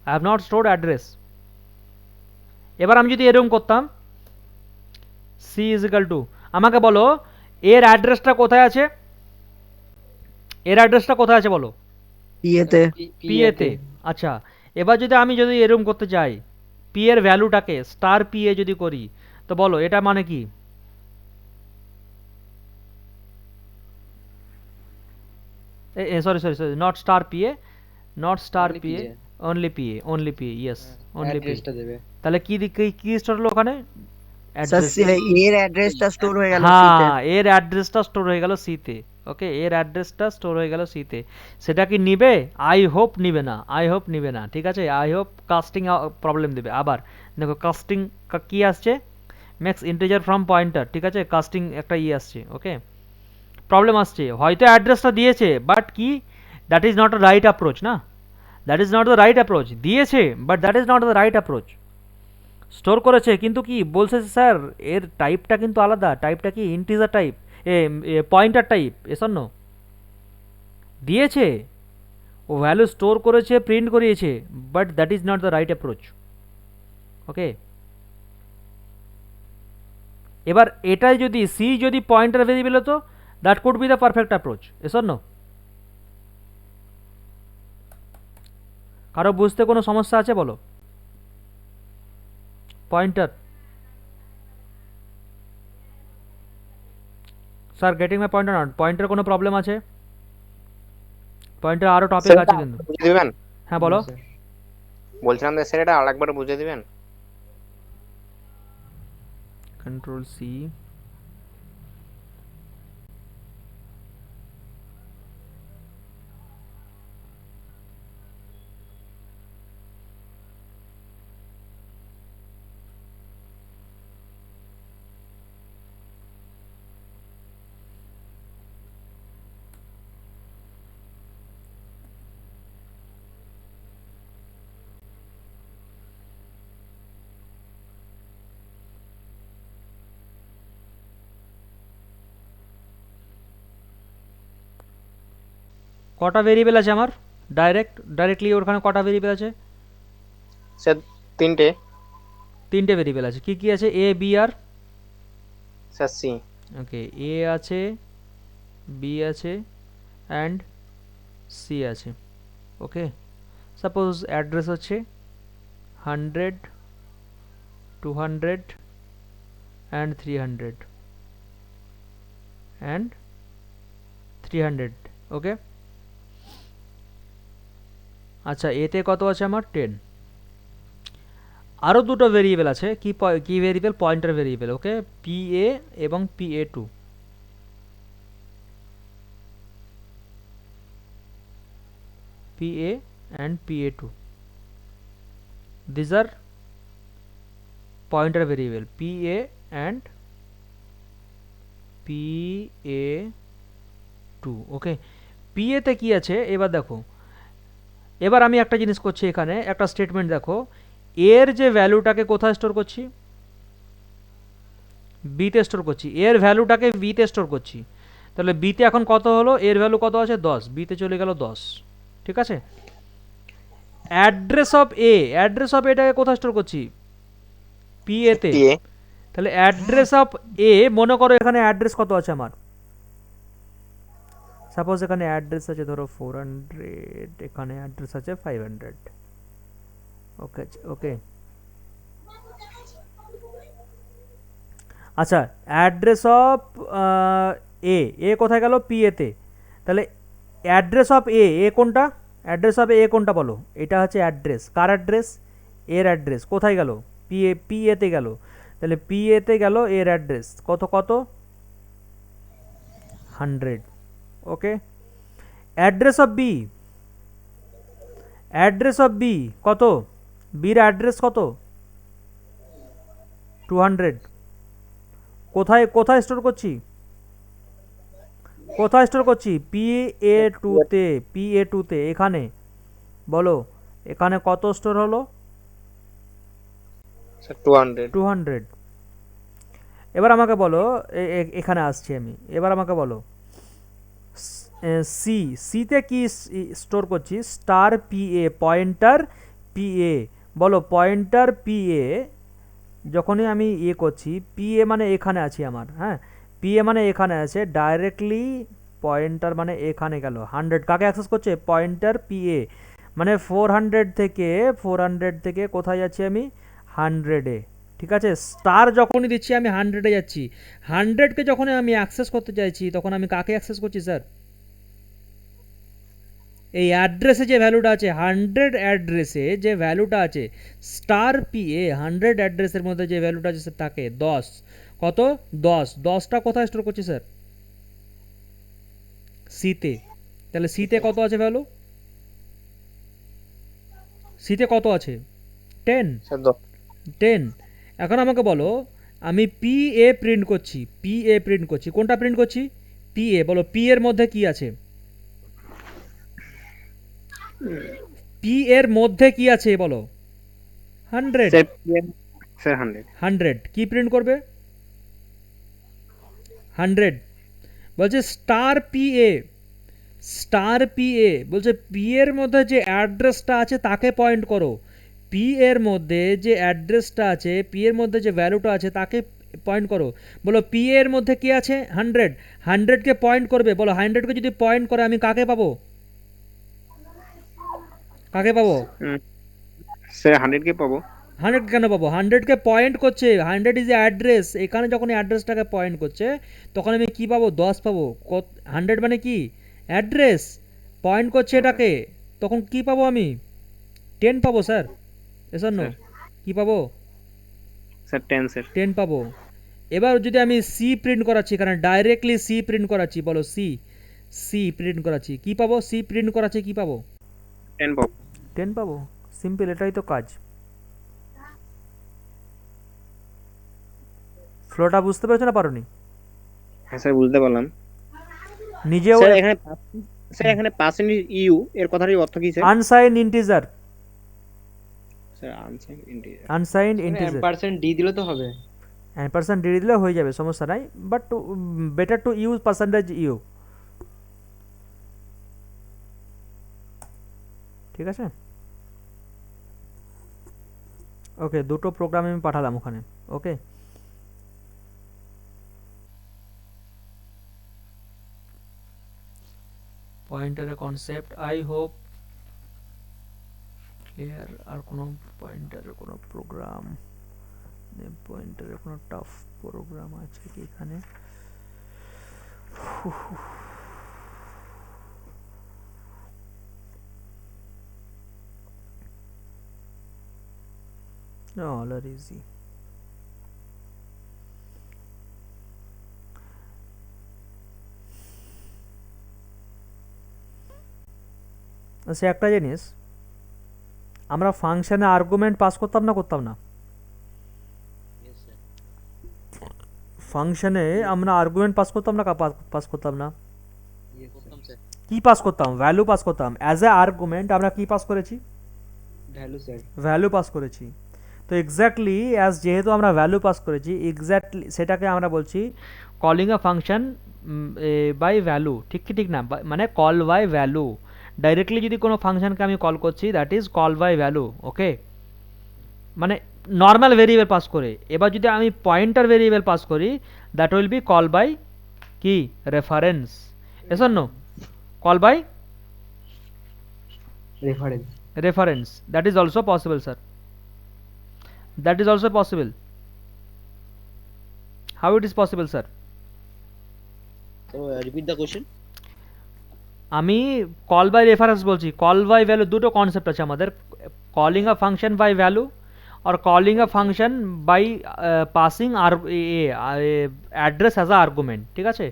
I have not stored address. এবার আমি যদি এরকম করতাম c ইজ ইকাল টু, আমাকে বলো এর অ্যাড্রেসটা কোথায় আছে, এর অ্যাড্রেসটা কোথায় আছে বলো? পিএতে PA তে। আচ্ছা, এবার যদি এরকম করতে চাই, p এর ভ্যালুটাকে স্টার PA যদি করি, তো বলো এটা মানে কি? Sorry, not star PA, not star Only PA, PA only PA, yes only PA। অ্যাড্রেসটা দেবে তাহলে কি স্টোর হলো ওখানে? Sir address. এর অ্যাড্রেসটা স্টোর হয়ে গেল সিতে। হ্যাঁ, এর অ্যাড্রেসটা স্টোর হয়ে গেল সিতে। ওকে, এর অ্যাড্রেসটা স্টোর হয়ে গেল সিতে। সেটা কি নিবে? আই হোপ নিবে না, ঠিক আছে? আই হোপ কাস্টিং প্রবলেম দেবে। আবার দেখো কাস্টিং কি আসছে, মেক্স ইন্টিজার ফ্রম পয়েন্টার, ঠিক আছে? কাস্টিং একটা আসছে, ওকে, প্রবলেম আসছে। হয়তো অ্যাড্রেসটা দিয়েছে, বাট কি, that is not a right approach না, that is not the right approach. দিয়েছে but that is not the right approach. Store করেছে কিন্তু কি বলছে স্যার, এর টাইপটা কিন্তু আলাদা। টাইপটা কি? ইন্টিজার টাইপ, পয়েন্টার টাইপ, এসব নো দিয়েছে, ও ভ্যালু স্টোর করেছে, প্রিন্ট করিয়েছে, but that is not the right approach. Okay, এবার এটাই যদি সি যদি পয়েন্টার ভেরিয়েবল হতো, that could be the perfect approach, এসব নো। কারো বুঝতে কোনো সমস্যা আছে বলো? Pointer, sir getting my pointer not, pointer কোনো প্রবলেম আছে? পয়েন্টার আরো টপিক আছে কিন্তু। বুঝে দিবেন? হ্যাঁ বলো। স্যার বলছিলাম যে স্যার এটা আরেকবার বুঝে দিবেন। কন্ট্রোল সি, কটা ভেরিয়েবল আছে আমার? ডাইরেক্টলি ওখানে কটা ভেরিয়েবল আছে? স্যার তিনটে। তিনটে ভেরিয়েবল আছে। কি কি আছে? A B R, sir C. ওকে, এ আছে, বি আছে, অ্যান্ড সি আছে। ওকে, সাপোজ অ্যাড্রেস হচ্ছে 100, 200 অ্যান্ড 300 অ্যান্ড 300। ওকে, আচ্ছা, এতে কত আছে আমার? 10। আরও দুটো ভেরিয়েবল আছে। কি variable? Pointer variable. Okay, PA এবং PA2। PA and PA2, these are pointer variable, PA and PA2। Okay, PA তে কি আছে এবার দেখো। এবার আমি একটা জিনিস করছি, এখানে একটা স্টেটমেন্ট দেখো, এর যে ভ্যালুটাকে কোথায় স্টোর করছি? বিতে স্টোর করছি। এর ভ্যালুটাকে বিতে স্টোর করছি। তাহলে বিতে এখন কত হলো? এর ভ্যালু কত আছে? 10, বিতে চলে গেল 10, ঠিক আছে? অ্যাড্রেস অফ এটাকে কোথায় স্টোর করছি? PA তে। PA। তাহলে অ্যাড্রেস অফ এ, মনে করো এখানে অ্যাড্রেস কত আছে আমার? সাপোজ এখানে অ্যাড্রেস আছে ধরো 400, এখানে অ্যাড্রেস আছে 500। ওকে ওকে, আচ্ছা, অ্যাড্রেস অফ এ কোথায় গেল? PA তে। তাহলে অ্যাড্রেস অফ এ কোনটা? অ্যাড্রেস অফ এ কোনটা বলো? এটা হচ্ছে অ্যাড্রেস। কার অ্যাড্রেস? এর অ্যাড্রেস। কোথায় গেল? PA তে গেল। তাহলে PA তে গেল এর অ্যাড্রেস কত 100। ওকে, অ্যাড্রেস অফ বি কত? বির অ্যাড্রেস কত? 200। কোথায় স্টোর করছি? PA2 তে। এখানে বলো, এখানে কত স্টোর হলো? স্যার 200। 200। এবার আমাকে বলো, এখানে আসছি আমি, এবার আমাকে বলো সি, সিতে কি স্টোর করছি? Star PA, pointer PA. বলো পয়েন্টার পিএ যখনই আমি ইয়ে করছি, পিএ মানে এখানে আছি আমার, হ্যাঁ, পিএ মানে এখানে আছে, ডাইরেক্টলি পয়েন্টার মানে এখানে গেল 100, কাকে অ্যাক্সেস করছে? পয়েন্টার পিএ, মানে 400 থেকে কোথায় যাচ্ছি আমি? 100-এ। ঠিক আছে, স্টার যখনই দিচ্ছি আমি 100-এ যাচ্ছি। 100কে যখন আমি অ্যাক্সেস করতে চাইছি তখন আমি কাকে অ্যাক্সেস করছি স্যার? এই অ্যাড্রেসে যে ভ্যালুটা আছে, 100 অ্যাড্রেসে যে ভ্যালুটা আছে, স্টার পিএ 100 অ্যাড্রেসের মধ্যে যে ভ্যালুটা আছে তাকে 10, কত? 10টা কোথায় স্টোর করছি স্যার? সিতে। তাহলে সিতে কত আছে ভ্যালু? সিতে কত আছে? 10। স্যার 10। এখন আমাকে বলো, আমি পিএ প্রিন্ট করছি, পিএ প্রিন্ট করছি, কোনটা প্রিন্ট করছি? পিএ। বলো পি এর মধ্যে কি আছে? পি এর মধ্যে কি আছে বলো? 100। Sir sir 100। 100 কি প্রিন্ট করবে? 100। বলছে স্টার পিএ, স্টার পিএ বলছে পি এর মধ্যে যে অ্যাড্রেসটা আছে তাকে পয়েন্ট করো। পি এর মধ্যে যে অ্যাড্রেসটা আছে, পি এর মধ্যে যে ভ্যালুটা আছে তাকে পয়েন্ট করো। বলো পি এর মধ্যে কি আছে? 100। 100কে পয়েন্ট করবে। বলো 100কে যদি পয়েন্ট করে আমি কাকে পাবো? কাকে পাবো? স্যার 100 কে পাবো। 100 কেন পাবো? 100কে পয়েন্ট করছে, 100 ইজ অ্যাড্রেস। এখানে যখন অ্যাড্রেসটাকে পয়েন্ট করছে তখন আমি কি পাবো? 10 পাবো। 100 মানে কি? অ্যাড্রেস। পয়েন্ট করছে এটাকে, তখন কি পাবো আমি? 10 পাবো স্যার। এসব নো, কি পাবো? Sir 10 sir. 10 পাবো। এবার যদি আমি সি প্রিন্ট করাচ্ছি, এখানে ডাইরেক্টলি সি প্রিন্ট করাচ্ছি, বলো সি, সি প্রিন্ট করাচ্ছি, কি পাবো? সি প্রিন্ট করাচ্ছি, কি পাবো? 10 পাবো। 10 পাবো। সিম্পল, এটাই তো কাজ। ফ্লোটা বুঝতে পেরেছো না পারোনি? হ্যাঁ স্যার বুঝতে পারলাম। নিজেও স্যার এখানে স্যার এখানে পার্সেন্ট ইউ এর কথাটির অর্থ কি sir? Unsigned integer, sir unsigned integer. Unsigned integer. Ampersand D দিলে তো হবে। পার্সেন্ট ডিগ্রি দিলে হয়ে যাবে, সমস্যা নাই, but better to use percentage u. ঠিক আছে, ওকে, দুটো প্রোগ্রাম আমি পাঠালাম ওখানে। ওকে, পয়েন্টারের কনসেপ্ট আই হোপ ক্লিয়ার। আর কোনো পয়েন্টারের কোনো প্রোগ্রাম, পয়েন্টারের কোনো টাফ প্রোগ্রাম আছে কি এখানে? No, all are easy. আচ্ছা একটা জিনিস, আমরা ফাংশনে আর্গুমেন্ট পাস করতাম না, করতাম না? ফাংশনে আমরা আর্গুমেন্ট পাস করতাম না, পাস করতাম না? কি পাস করতাম? ভ্যালু পাস করতাম। অ্যাজ এ আর্গুমেন্ট আমরা কি পাস করেছি? Value sir. ভ্যালু পাস করেছি। তো এক্স্যাক্টলি অ্যাজ যেহেতু আমরা ভ্যালু পাস করেছি, এক্স্যাক্টলি সেটাকে আমরা বলছি calling a function by value. ঠিক কি ঠিক না? মানে কল বাই ভ্যালু। ডাইরেক্টলি যদি কোনো ফাংশনকে আমি কল করছি, that is call by value. Okay, মানে নর্মাল ভেরিয়েবল পাস করে। এবার যদি আমি পয়েন্টার ভেরিয়েবল পাস করি, that will be call by কি? রেফারেন্স। এসব no, call by reference. reference. That is also possible sir, that is also possible. How it is possible sir? So repeat the question. আমি call by reference বলছি, call by value দুটো concept আছে আমাদের, calling a function by value আর calling a function by passing আর address as a argument. ঠিক আছে,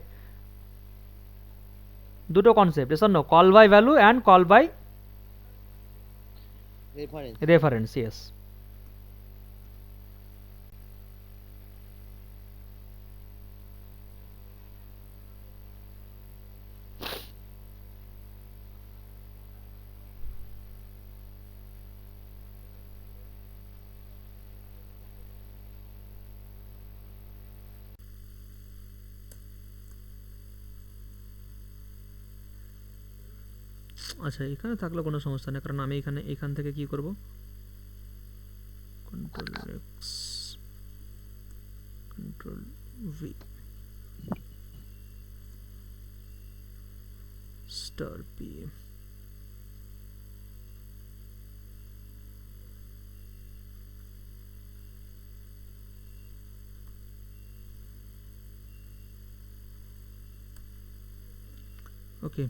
দুটো কনসেপ্ট। এসব no, call by value and call by Reference. Reference. Yes. আচ্ছা এখানে থাকলে কোনো সমস্যা নেই, কারণ আমি এখান থেকে কি করব, control x control V star P. Okay,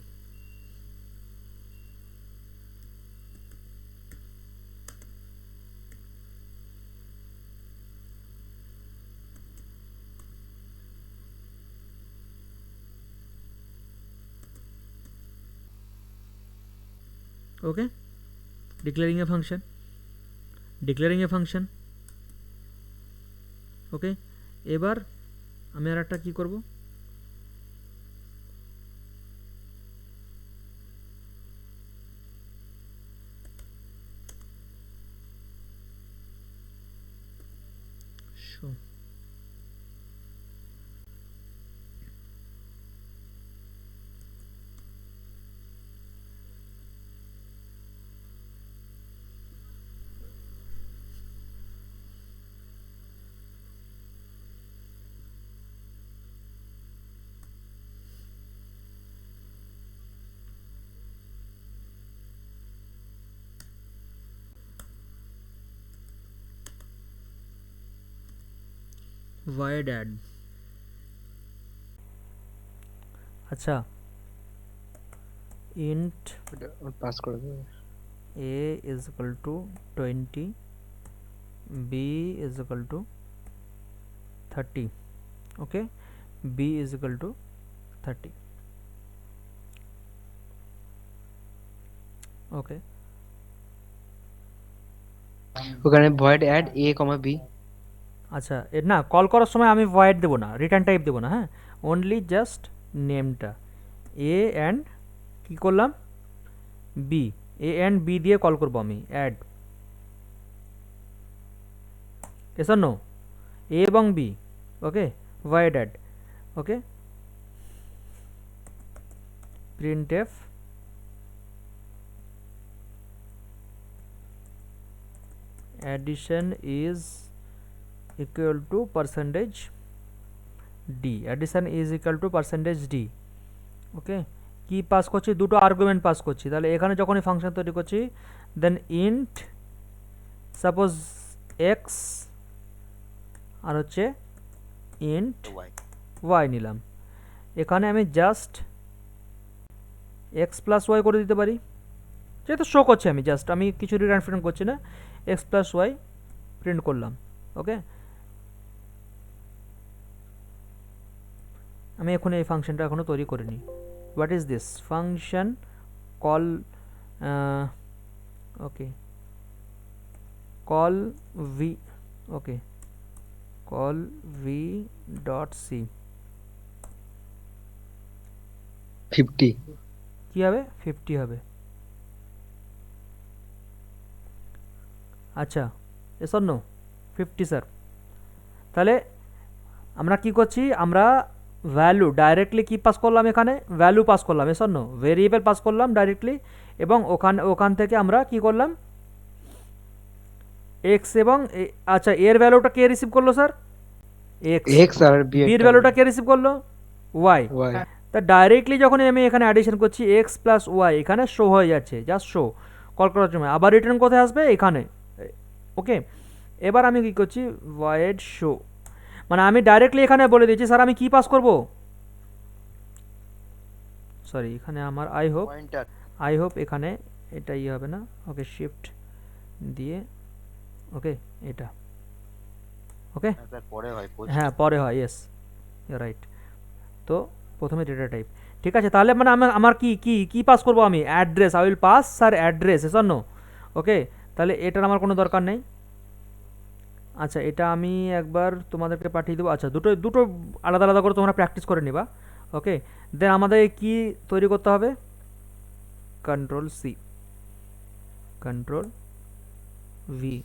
okay, declaring a function, ওকে। এবার আমি আর একটা কি করব, show void add। আচ্ছা, int পাস করে দেবো। a is equal to 20, b is equal to 30, okay, b is equal to 30, okay। ওখানে ভয়েড অ্যাড a, b। আচ্ছা না, কল করার সময় আমি ভয়েড দেবো না, রিটার্ন টাইপ দেবো না, হ্যাঁ, অনলি জাস্ট নেমটা এ অ্যান্ড কী করলাম, বি, এ অ্যান্ড বি দিয়ে কল করবো আমি, অ্যাড, এসব নো, এ এবং B, okay, void add, okay, printf addition is equal to percentage d, addition is equal to percentage d, ওকে। কি পাস করছি, দুটো আর্গুমেন্ট পাস করছি, তাহলে এখানে যখনই ফাংশন তৈরি করছি দেন ইন্ট সাপোজ এক্স আর হচ্ছে ইন্ট ওয়াই নিলাম, এখানে আমি জাস্ট এক্স প্লাস ওয়াই করে দিতে পারি, যেহেতু শো করছে, আমি জাস্ট আমি কিছু রিটার্ন প্রিন্ট করছি না, এক্স প্লাস ওয়াই প্রিন্ট করলাম, ওকে। আমি এখন এই ফাংশনটা এখনও তৈরি করিনি, what is this function call, okay, call V, okay, call V dot C, 50 কী হবে, 50 হবে, আচ্ছা এসব নো 50 স্যার। তাহলে আমরা কি করছি, আমরা ভ্যালু ডাইরেক্টলি কি পাস করলাম, এখানে ভ্যালু পাস করলাম, এসব নো ভেরিয়েবল পাস করলাম ডাইরেক্টলি, এবং ওখান থেকে আমরা কি করলাম, এক্স এবং আচ্ছা এর ভ্যালুটা কে রিসিভ করলো স্যার, এক্স, আর বির ভ্যালুটা কে রিসিভ করলো, ওয়াই। তা ডাইরেক্টলি যখন আমি এখানে অ্যাডিশন করছি এক্স প্লাস ওয়াই এখানে শো হয়ে যাচ্ছে, জাস্ট শো, কল করার সময় আবার রিটার্ন কোথায় আসবে, এখানে, ওকে। এবার আমি কি করছি, void শো, মানে আমি ডাইরেক্টলি এখানে বলে দিচ্ছি স্যার আমি কি পাস করব, সরি এখানে আমার আই হোপ এখানে এটা ইয়ে হবে না, ওকে, শিফট দিয়ে, ওকে, এটা, ওকে, হ্যাঁ পরে হয়, ইয়েস রাইট। তো প্রথমে ডেটা টাইপ, ঠিক আছে, তাহলে মানে আমার কি কি কি পাস করবো আমি, address, I will pass sir address, এসব নো, ওকে। তাহলে এটার আমার কোনো দরকার নেই, আচ্ছা এটা আমি একবার তোমাদেরকে পাঠিয়ে দেবো, আচ্ছা দুটো দুটো আলাদা আলাদা করে তোমরা প্র্যাকটিস করে নিবা, ওকে। দেন আমাদের কি তৈরি করতে হবে, কন্ট্রোল সি, কন্ট্রোল ভি,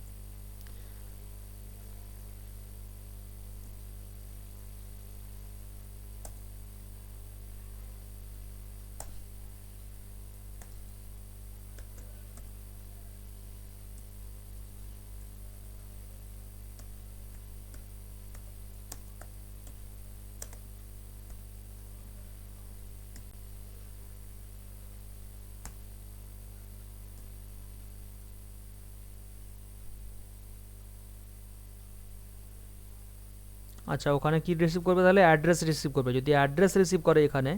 আচ্ছা ওখানে কি রিসিভ করবে তাহলে অ্যাড্রেস রিসিভ করবে যদি অ্যাড্রেস রিসিভ করে এখানে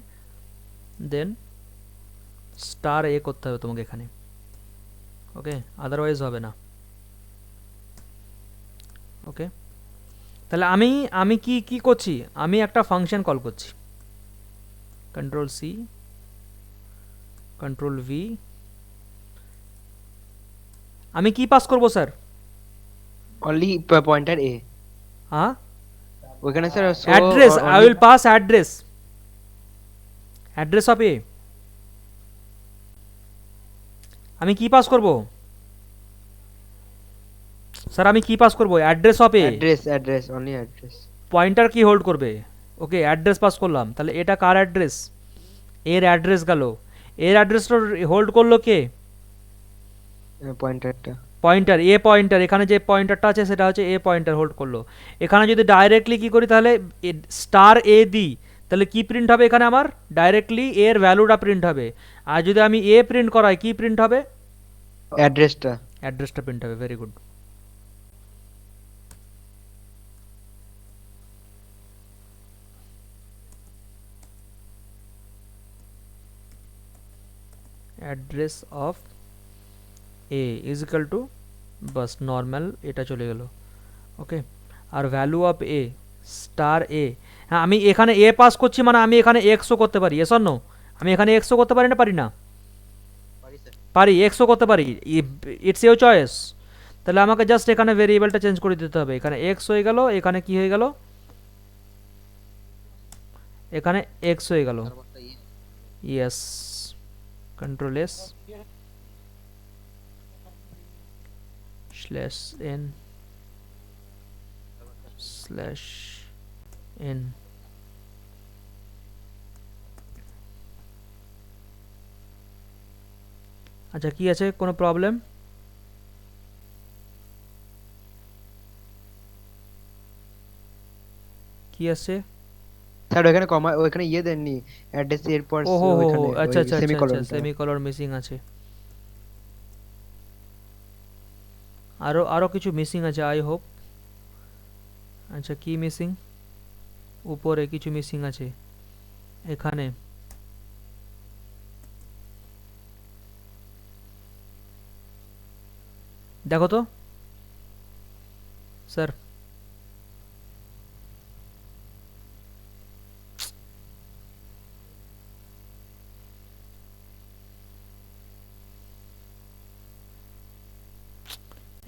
দেন স্টার এ করতে হবে তোমাকে এখানে ওকে আদারওয়াইজ হবে না ওকে তাহলে আমি আমি কি কি করছি আমি একটা ফাংশন কল করছি কন্ট্রোল সি কন্ট্রোল ভি আমি কি পাস করব স্যার অনলি পয়েন্টার এ হ্যাঁ ওখানে sir address I will pass address address of A আমি কি পাস করব স্যার আমি কি পাস করব address of A address only address pointer কি হোল্ড করবে ওকে অ্যাড্রেস পাস করলাম তাহলে এটা কার অ্যাড্রেস এর অ্যাড্রেস গেল এর অ্যাড্রেসটা হোল্ড করলো কে পয়েন্টারটা পয়েন্টার এ পয়েন্টার এখানে যে পয়েন্টারটা আছে সেটা হচ্ছে এ পয়েন্টার হোল্ড করলো এখানে যদি ডাইরেক্টলি কি করি তাহলে স্টার এ দিই তাহলে কি প্রিন্ট হবে এখানে আমার ডাইরেক্টলি এর ভ্যালুটা প্রিন্ট হবে আর যদি আমি এ প্রিন্ট করাই কি প্রিন্ট হবে অ্যাড্রেসটা প্রিন্ট হবে very good address of A is equal two bus normal এটা চলে গেল ওকে আর ভ্যালু অফ এ স্টার এ হ্যাঁ আমি এখানে এ পাস করছি মানে আমি এখানে এক্সও করতে পারি এস নো আমি এখানে এক্সও করতে পারি না পারি না পারি এক্সও করতে পারি ইটস ইউর চয়েস তাহলে আমাকে জাস্ট এখানে ভেরিয়েবলটা চেঞ্জ করে দিতে হবে এখানে এক্স হয়ে গেল এখানে কি হয়ে গেল এখানে এক্স হয়ে গেল yes control S slash N slash N আচ্ছা কি আছে কোনো প্রবলেম কি আছে স্যার ওখানে কমা ওখানে ইয়ে দেননি অ্যাড্রেস এরপর ওহো ওখানে আচ্ছা আচ্ছা সেমিকোলন সেমিকোলন মিসিং আছে আরো আরো কিছু মিসিং আছে আই হোপ আচ্ছা কি মিসিং উপরে কিছু মিসিং আছে এখানে দেখো তো স্যার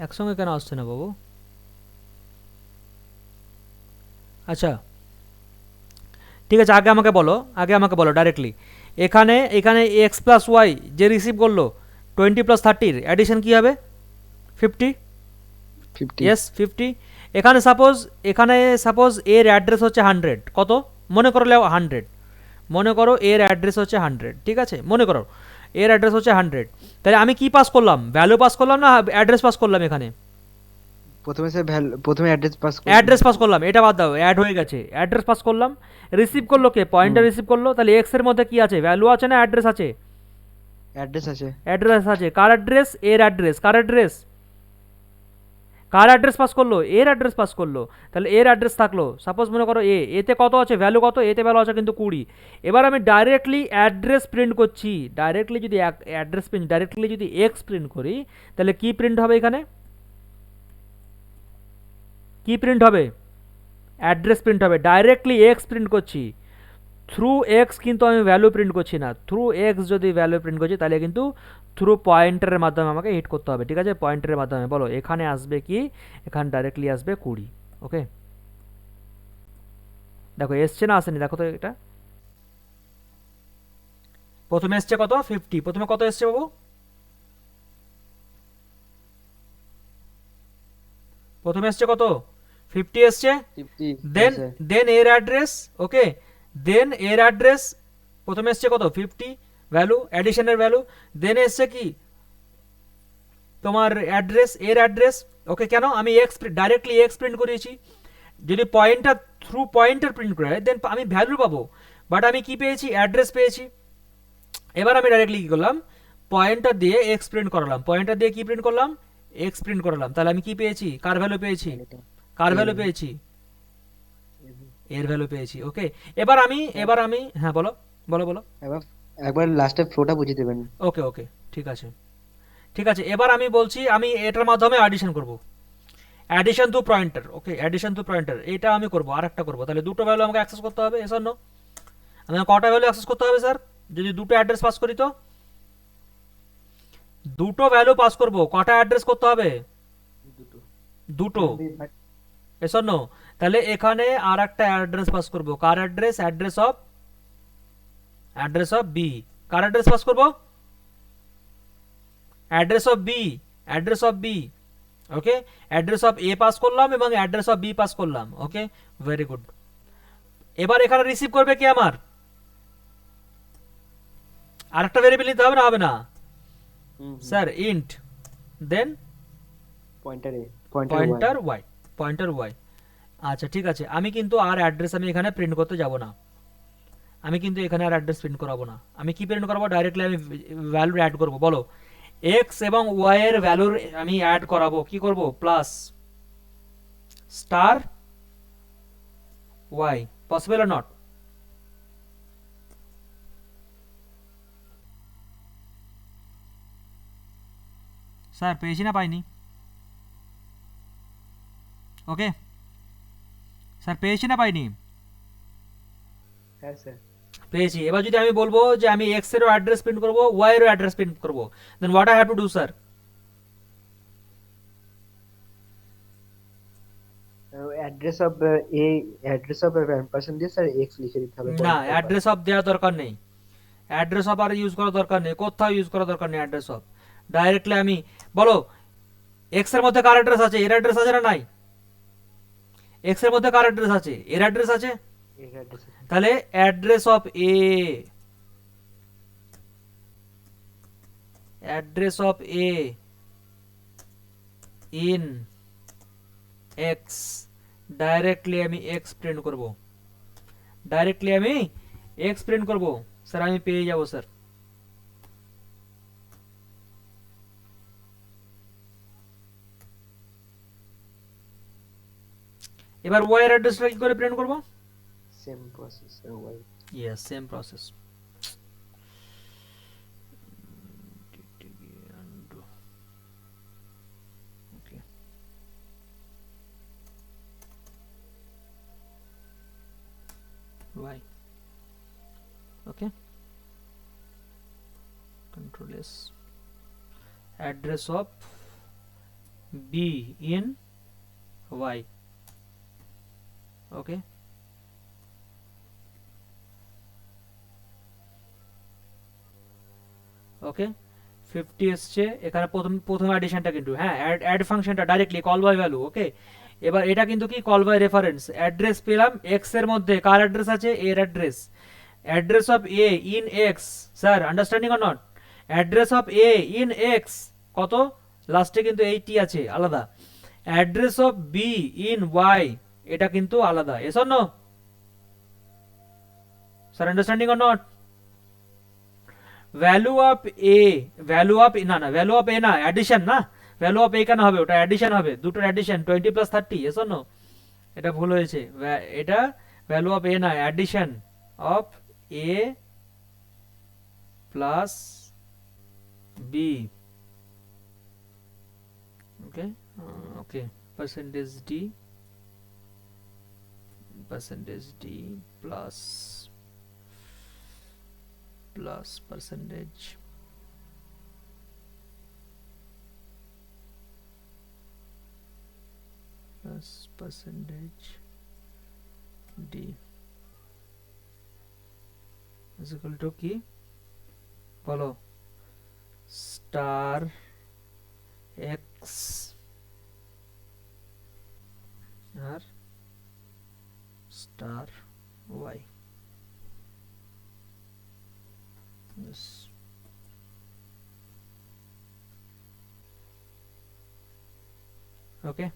একসঙ্গে কেন আসছে না বাবু আচ্ছা ঠিক আছে আগে আমাকে বলো ডাইরেক্টলি এখানে এখানে এক্স প্লাস ওয়াই যে রিসিভ করলো 20 প্লাস 30 অ্যাডিশন কি হবে 50 ইয়েস 50 এখানে সাপোজ এর অ্যাড্রেস হচ্ছে 100 কত মনে করো 100 মনে করো এর অ্যাড্রেস হচ্ছে 100 ঠিক আছে মনে করো এর অ্যাড্রেস হচ্ছে 100 তাহলে আমি কি পাস করলাম ভ্যালু পাস করলাম না অ্যাড্রেস পাস করলাম এখানে প্রথমে স্যার প্রথমে অ্যাড্রেস পাস করলাম এটা বাদ দাও অ্যাড হয়ে গেছে অ্যাড্রেস পাস করলাম রিসিভ করলো কে পয়েন্টার রিসিভ করলো তাহলে এক্স এর মধ্যে কি আছে ভ্যালু আছে না অ্যাড্রেস আছে অ্যাড্রেস আছে কার অ্যাড্রেস এর অ্যাড্রেস কার অ্যাড্রেস পাস করলো এর অ্যাড্রেস পাস করলো তাহলে এর অ্যাড্রেস থাকলো সাপোজ মনে করো এতে কত আছে ভ্যালু কত এতে ভ্যালু আছে কিন্তু 20 এবার আমি ডাইরেক্টলি অ্যাড্রেস প্রিন্ট করছি ডাইরেক্টলি যদি এক্স প্রিন্ট করি তাহলে কি প্রিন্ট হবে এখানে কি প্রিন্ট হবে অ্যাড্রেস প্রিন্ট হবে ডাইরেক্টলি এক্স প্রিন্ট করছি থ্রু এক্স কিন্তু আমি ভ্যালু প্রিন্ট করছি না থ্রু এক্স যদি ভ্যালু প্রিন্ট করছি তাহলে কিন্তু থ্রু পয়েন্টারের মাধ্যমে আমাকে হিট করতে হবে ঠিক আছে পয়েন্টারের মাধ্যমে বলো এখানে আসবে কি এখানে ডাইরেক্টলি আসবে 20 ওকে দেখো এসছে না আসেনি দেখো তো এটা প্রথমে এসছে কত 50 প্রথমে কত এসছে বাবু প্রথমে এসছে কত 50 এসছে দেন এর অ্যাড্রেস ওকে দেন এর অ্যাড্রেস প্রথমে এসছে কত 50 ভ্যালু অ্যাডিশনের ভ্যালু দেন এসছে কি তোমার অ্যাড্রেস এর অ্যাড্রেস ওকে কেন আমি এক্স ডাইরেক্টলি এক্স প্রিন্ট করেছি যদি পয়েন্টার থ্রু পয়েন্টার প্রিন্ট করে দেন আমি ভ্যালু পাবো বাট আমি কি পেয়েছি অ্যাড্রেস পেয়েছি এবার আমি ডাইরেক্টলি কি করলাম পয়েন্টার দিয়ে এক্স প্রিন্ট করালাম পয়েন্টার দিয়ে কি প্রিন্ট করলাম এক্স প্রিন্ট করালাম তাহলে আমি কি পেয়েছি কার ভ্যালু পেয়েছি এর ভ্যালু পেয়েছি। ওকে, এবার আমি হ্যাঁ বলো বলো বলো। একবার একবার লাস্টে ফ্লোটা বুঝিয়ে দেবেন। ওকে ওকে, ঠিক আছে ঠিক আছে, এবার আমি বলছি আমি এটার মাধ্যমে অ্যাডিশন করব, addition to pointer. Okay, addition to pointer এটা আমি করব, আরেকটা করব, তাহলে দুটো ভ্যালু আমাকে অ্যাক্সেস করতে হবে। এসব নো, আমাকে কটা ভ্যালু অ্যাক্সেস করতে হবে স্যার যদি দুটো অ্যাড্রেস পাস করি? তো দুটো ভ্যালু পাস করব, কটা অ্যাড্রেস করতে হবে? দুটো। দুটো। এসব নো, তাহলে এখানে আর একটা অ্যাড্রেস পাস করব, কার অ্যাড্রেস? Address of B. কার অ্যাড্রেস পাস করব? Address of B, address of B. Okay, address of A pass করলাম এবং অ্যাড্রেস অফ বি পাস করলাম। Okay, very good. এবার এখানে রিসিভ করবে কি আমার? আরেকটা ভেরিয়েবল নিতে হবে না, হবে না স্যার? ইন্ট দেন পয়েন্টার এ, পয়েন্টার ওয়াই, পয়েন্টার ওয়াই। আচ্ছা ঠিক আছে, আমি কিন্তু আর অ্যাড্রেস আমি এখানে প্রিন্ট করতে যাব না, আমি কিন্তু এখানে আর অ্যাড্রেস প্রিন্ট করাবো না। আমি কি প্রিন্ট করাবো? ডাইরেক্টলি আমি ভ্যালু অ্যাড করব। বলো, এক্স এবং ওয়াই এর ভ্যালুর আমি অ্যাড করাবো, কি করব? Plus star Y. Possible or not? Sir পেয়েছি না পাইনি? ওকে স্যার, পেয়েছি না পাইনি? হ্যাঁ স্যার। পেয়েছি। এবার যদি আমি বলবো যে আমি এক্স এরও অ্যাড্রেস প্রিন্ট করবো, ওয়াই এরও অ্যাড্রেস প্রিন্ট করবো, then what I have to do sir? Address of A, address of ampersand দিয়ে স্যার এক্স লিখে দিতে হবে। না, অ্যাড্রেস অফ দেওয়ার দরকার নেই, অ্যাড্রেস অফ আর ইউজ করার দরকার নেই, কোথাও ইউজ করার দরকার নেই অ্যাড্রেস অফ। ডাইরেক্টলি আমি বলো, এক্স এর মধ্যে কার অ্যাড্রেস আছে? এর অ্যাড্রেস আছে না নাই? এক্স এর মধ্যে কার অ্যাড্রেস আছে? এর অ্যাড্রেস আছে। এর অ্যাড্রেস। তাহলে address of A, address of A in x, directly আমি এক্স প্রিন্ট করব, ডাইরেক্টলি আমি এক্স প্রিন্ট করব। স্যার আমি পেয়ে যাব স্যার। এবার ওয়াই এর অ্যাড্রেসটা কি করে প্রিন্ট করব? Same process sir, Y. Yes, same process. Okay, Y. Okay, control s, address of b in y. Okay, okay 50 এসছে এখানে, প্রথম অ্যাডিশনটা কিন্তু হ্যাঁ অ্যাড ফাংশনটা directly call by value. Okay, এবার এটা কিন্তু কি কল বাই রেফারেন্স। অ্যাড্রেস পেলাম এক্স এর মধ্যে, কার অ্যাড্রেস আছে? এর address. Address of A in X, sir understanding or not? Address of A in X কত? লাস্টে কিন্তু 80 আছে, আলাদা। Address of B in Y, এটা কিন্তু আলাদা। Yes or no sir? Understanding or not? Value of A, value of না না, ভ্যালু অফ এ না, অ্যাডিশন না, ভ্যালু অফ এ কেন হবে? ওটা অ্যাডিশন হবে, দুটোর addition 20 plus 30। Yes or no? এটা ভুল হয়েছে, এটা ভ্যালু অফ এ না, addition of A plus B. Okay okay, percentage D, percentage D plus plus percentage plus percentage D is equal to কি বলো? স্টার এক্স আর star Y. Yes. Okay,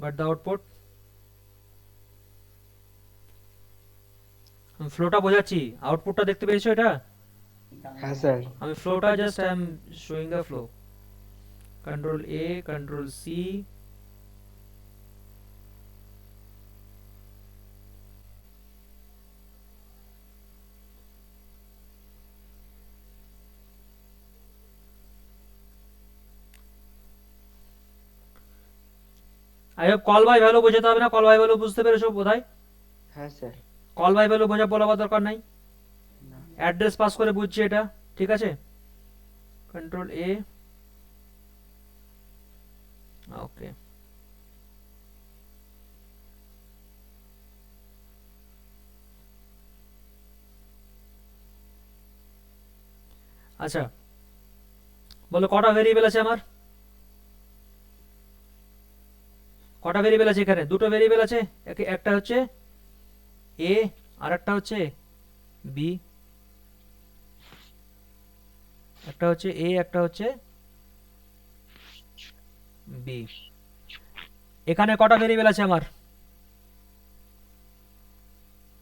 got the output? আমি ফ্লোটা বোঝাচ্ছি, আউটপুটটা দেখতে পেয়েছো? এটা হ্যাঁ স্যার। আমি ফ্লোটা just I am showing the flow. Control A, control C, I hope call by value বোঝাতে হবে না, কল বাই ভ্যালু বুঝতে পেরেছো বোধহয়। হ্যাঁ স্যার। কল বাই ভ্যালু বলাবার দরকার নাই, না। অ্যাড্রেস পাস করে বুঝছি এটা, ঠিক আছে। কন্ট্রোল এ, ওকে। আচ্ছা বলো কটা ভেরিয়েবল আছে আমার, কটা ভেরিয়েবল আছে এখানে? দুটো ভেরিয়েবল আছে, একটা হচ্ছে এ আর একটা হচ্ছে বি, একটা হচ্ছে এ একটা হচ্ছে বি। এখানে কটা ভেরিয়েবল আছে আমার?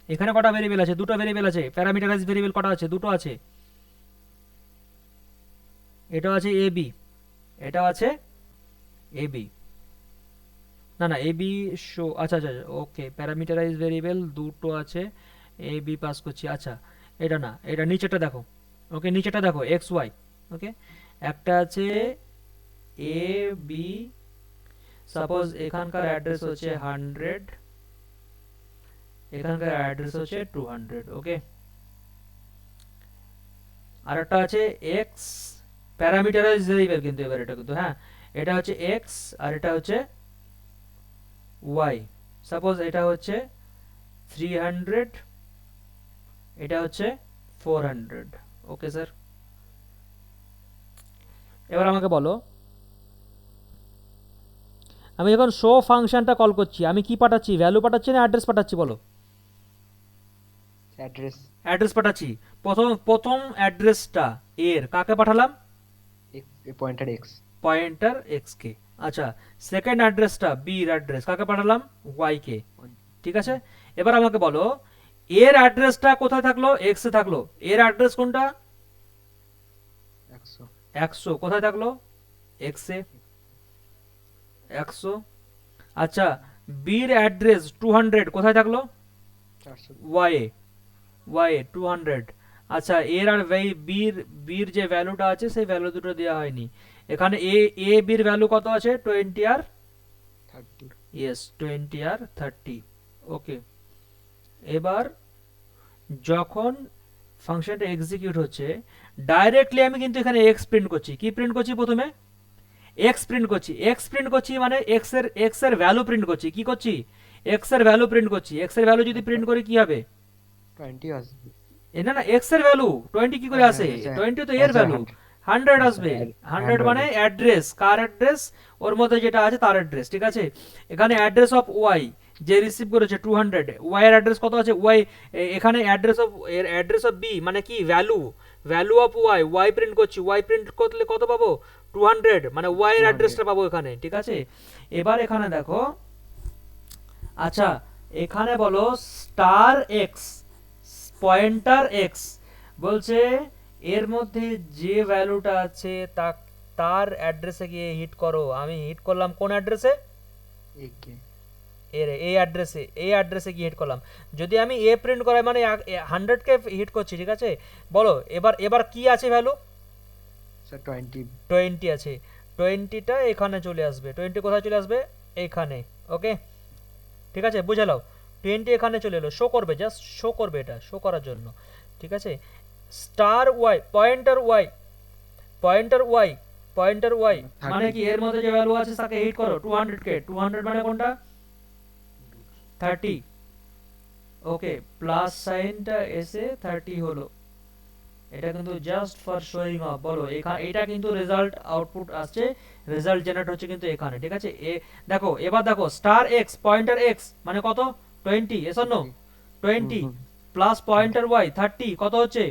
এখানে কটা ভেরিয়েবল আছে? দুটো ভেরিয়েবল আছে। প্যারামিটারাইজ ভেরিয়েবল কটা আছে? দুটো আছে। এটাও আছে এ বি, এটাও আছে এ বি, না না এ বি শো, আচ্ছা আচ্ছা ওকে। প্যারামিটারাইজ ভেরিয়েবল দুটো আছে, এ বি পাস করছি। আচ্ছা এটা না, এটা নিচেটা দেখো, ওকে নিচেটা দেখো এক্স ওয়াই, ওকে। একটা আছে এ বি, সাপোজ এখানকার অ্যাড্রেস হচ্ছে 100, এখানকার অ্যাড্রেস হচ্ছে 200, ওকে। আর একটা আছে এক্স, প্যারামিটারাইজ ভেরিয়েবল কিন্তু এবার এটা কিন্তু, হ্যাঁ এটা হচ্ছে এক্স আর এটা হচ্ছে ওয়াই। সাপোজ এটা হচ্ছে 300, এটা হচ্ছে 400, ওকে স্যার। এবার আমাকে বলো, আমি যখন শো ফাংশনটা কল করছি আমি কি পাঠাচ্ছি? ভ্যালু পাঠাচ্ছি না অ্যাড্রেস পাঠাচ্ছি বলো? অ্যাড্রেস। অ্যাড্রেস পাঠাচ্ছি। প্রথম প্রথম অ্যাড্রেসটা এর কাকে পাঠালাম? Pointer x. পয়েন্টার এক্স কে। আচ্ছা সেকেন্ড অ্যাড্রেসটা বির অ্যাড্রেস কাকে পাঠালাম? ওয়াই কে, ঠিক আছে। এবার আমাকে বলো এর অ্যাড্রেসটা কোথায় থাকলো? এক্স এ থাকলো। এর অ্যাড্রেস কোনটা? 100। 100 কোথায় থাকলো? এক্স এ 100। আচ্ছা বির অ্যাড্রেস 200 কোথায় থাকলো? 400। Y A, Y A 200। আচ্ছা এর আর বির বির যে ভ্যালুটা আছে সেই ভ্যালু দুটো দেওয়া হয়নি এখানে। এ বির ভ্যালু কত আছে? 20 আর 30। ইয়েস 20 আর 30, ওকে। এবার যখন ফাংশনটা এক্সিকিউট হচ্ছে ডাইরেক্টলি আমি কিন্তু এখানে এক্স প্রিন্ট করছি। কি প্রিন্ট করছি? প্রথমে এক্স প্রিন্ট করছি। এক্স প্রিন্ট করছি মানে এক্স এর ভ্যালু প্রিন্ট করছি। কি করছি? এক্স এর ভ্যালু প্রিন্ট করছি। এক্স এর ভ্যালু যদি প্রিন্ট করি কি হবে? 20 আসবে। না না এক্স এর ভ্যালু 20 কি করে আসে? 20 তো এর ভ্যালু 100 আসবে। 100 মানে অ্যাড্রেস, কার অ্যাড্রেস? ওর মধ্যে যেটা আছে তার অ্যাড্রেস, ঠিক আছে। এখানে অ্যাড্রেস অফ ওয়াই যে রিসিভ করেছে 200, ওয়াই এর অ্যাড্রেস কত আছে? ওয়াই। এখানে অ্যাড্রেস অফ এর অ্যাড্রেস অফ বি মানে কি? Value, value of Y. Y print করছি, ওয়াই প্রিন্ট করলে কত পাবো? 200 মানে ওয়াই এর অ্যাড্রেসটা পাবো এখানে, ঠিক আছে। এবার এখানে দেখো, আচ্ছা এখানে বলো স্টার এক্স পয়েন্টার এক্স বলছে এর মধ্যে যে ভ্যালুটা আছে তার অ্যাড্রেসে গিয়ে হিট করো। আমি হিট করলাম কোন অ্যাড্রেসে? একে। এর এই অ্যাড্রেসে, এই অ্যাড্রেসে গিয়ে হিট করলাম। যদি আমি এ প্রিন্ট করাই মানে 100 কে হিট করছি, ঠিক আছে। বলো এবার এবার কি আছে ভ্যালু? স্যার 20। 20 আছে। 20টা এখানে চলে আসবে। 20 কোথায় চলে আসবে? এইখানে, ওকে ঠিক আছে বুঝে নাও। 20 এখানে চলে এলো, শো করবে, জাস্ট শো করবে, এটা শো করার জন্য, ঠিক আছে। Star Y pointer Y, pointer Y, pointer Y মানে কি? এর মধ্যে যে ভ্যালু আছে তাকে হিট করো 200 কে। 200 মানে কোনটা? 30, ওকে। প্লাস সাইনটা এসে 30 হলো। এটা কিন্তু জাস্ট ফর শোয়িং অফ। বলো এটা কিন্তু রেজাল্ট আউটপুট আসছে, রেজাল্ট জেনারেট হচ্ছে কিন্তু এখানে, ঠিক আছে। দেখো এবার দেখো স্টার এক্স পয়েন্টার এক্স মানে কত? 20, yes or no? 20 plus pointer Y 30 কত হচ্ছে?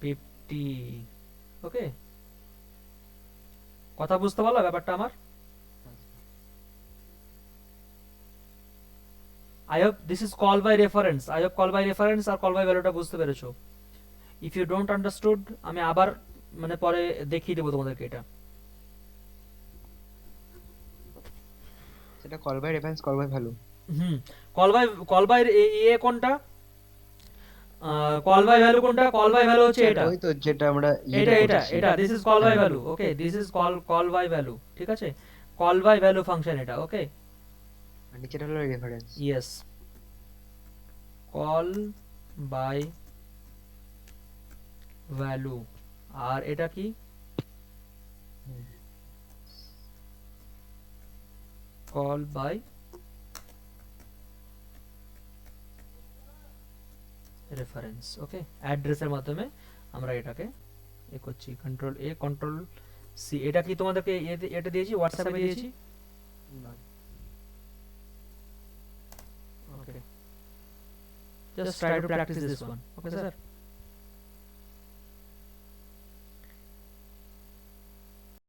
50, ওকে। কথা বুঝতে পারলো ব্যাপারটা আমার? I hope this is call by reference. I hope call by reference আর কল বাই ভ্যালুটা বুঝতে পেরেছো। ইফ ইউ ডোন্ট আন্ডারস্টুড আমি আবার মানে পরে দেখিয়ে দেবো তোমাদেরকে এটা। সেটা call by reference, call by value. হুম কল বাই এ কোনটা? কল বাই ভ্যালু কোনটা? কল বাই ভ্যালু হচ্ছে এটা, ওই তো যেটা আমরা এটা এটা এটা this is call by value, okay. This is call by value, ঠিক আছে। কল বাই ভ্যালু ফাংশন এটা, ওকে। আর নিচেটা হলো reference. Yes, call by value. আর এটা কি? Call by reference, okay. অ্যাড্রেসের মাধ্যমে আমরা এটাকে এ করছি, কন্ট্রোল এ কন্ট্রোল সি। এটা কি তোমাদেরকে এটা দিয়েছি, হোয়াটসঅ্যাপে দিয়েছি? ওকে, just try to practice this one, okay sir?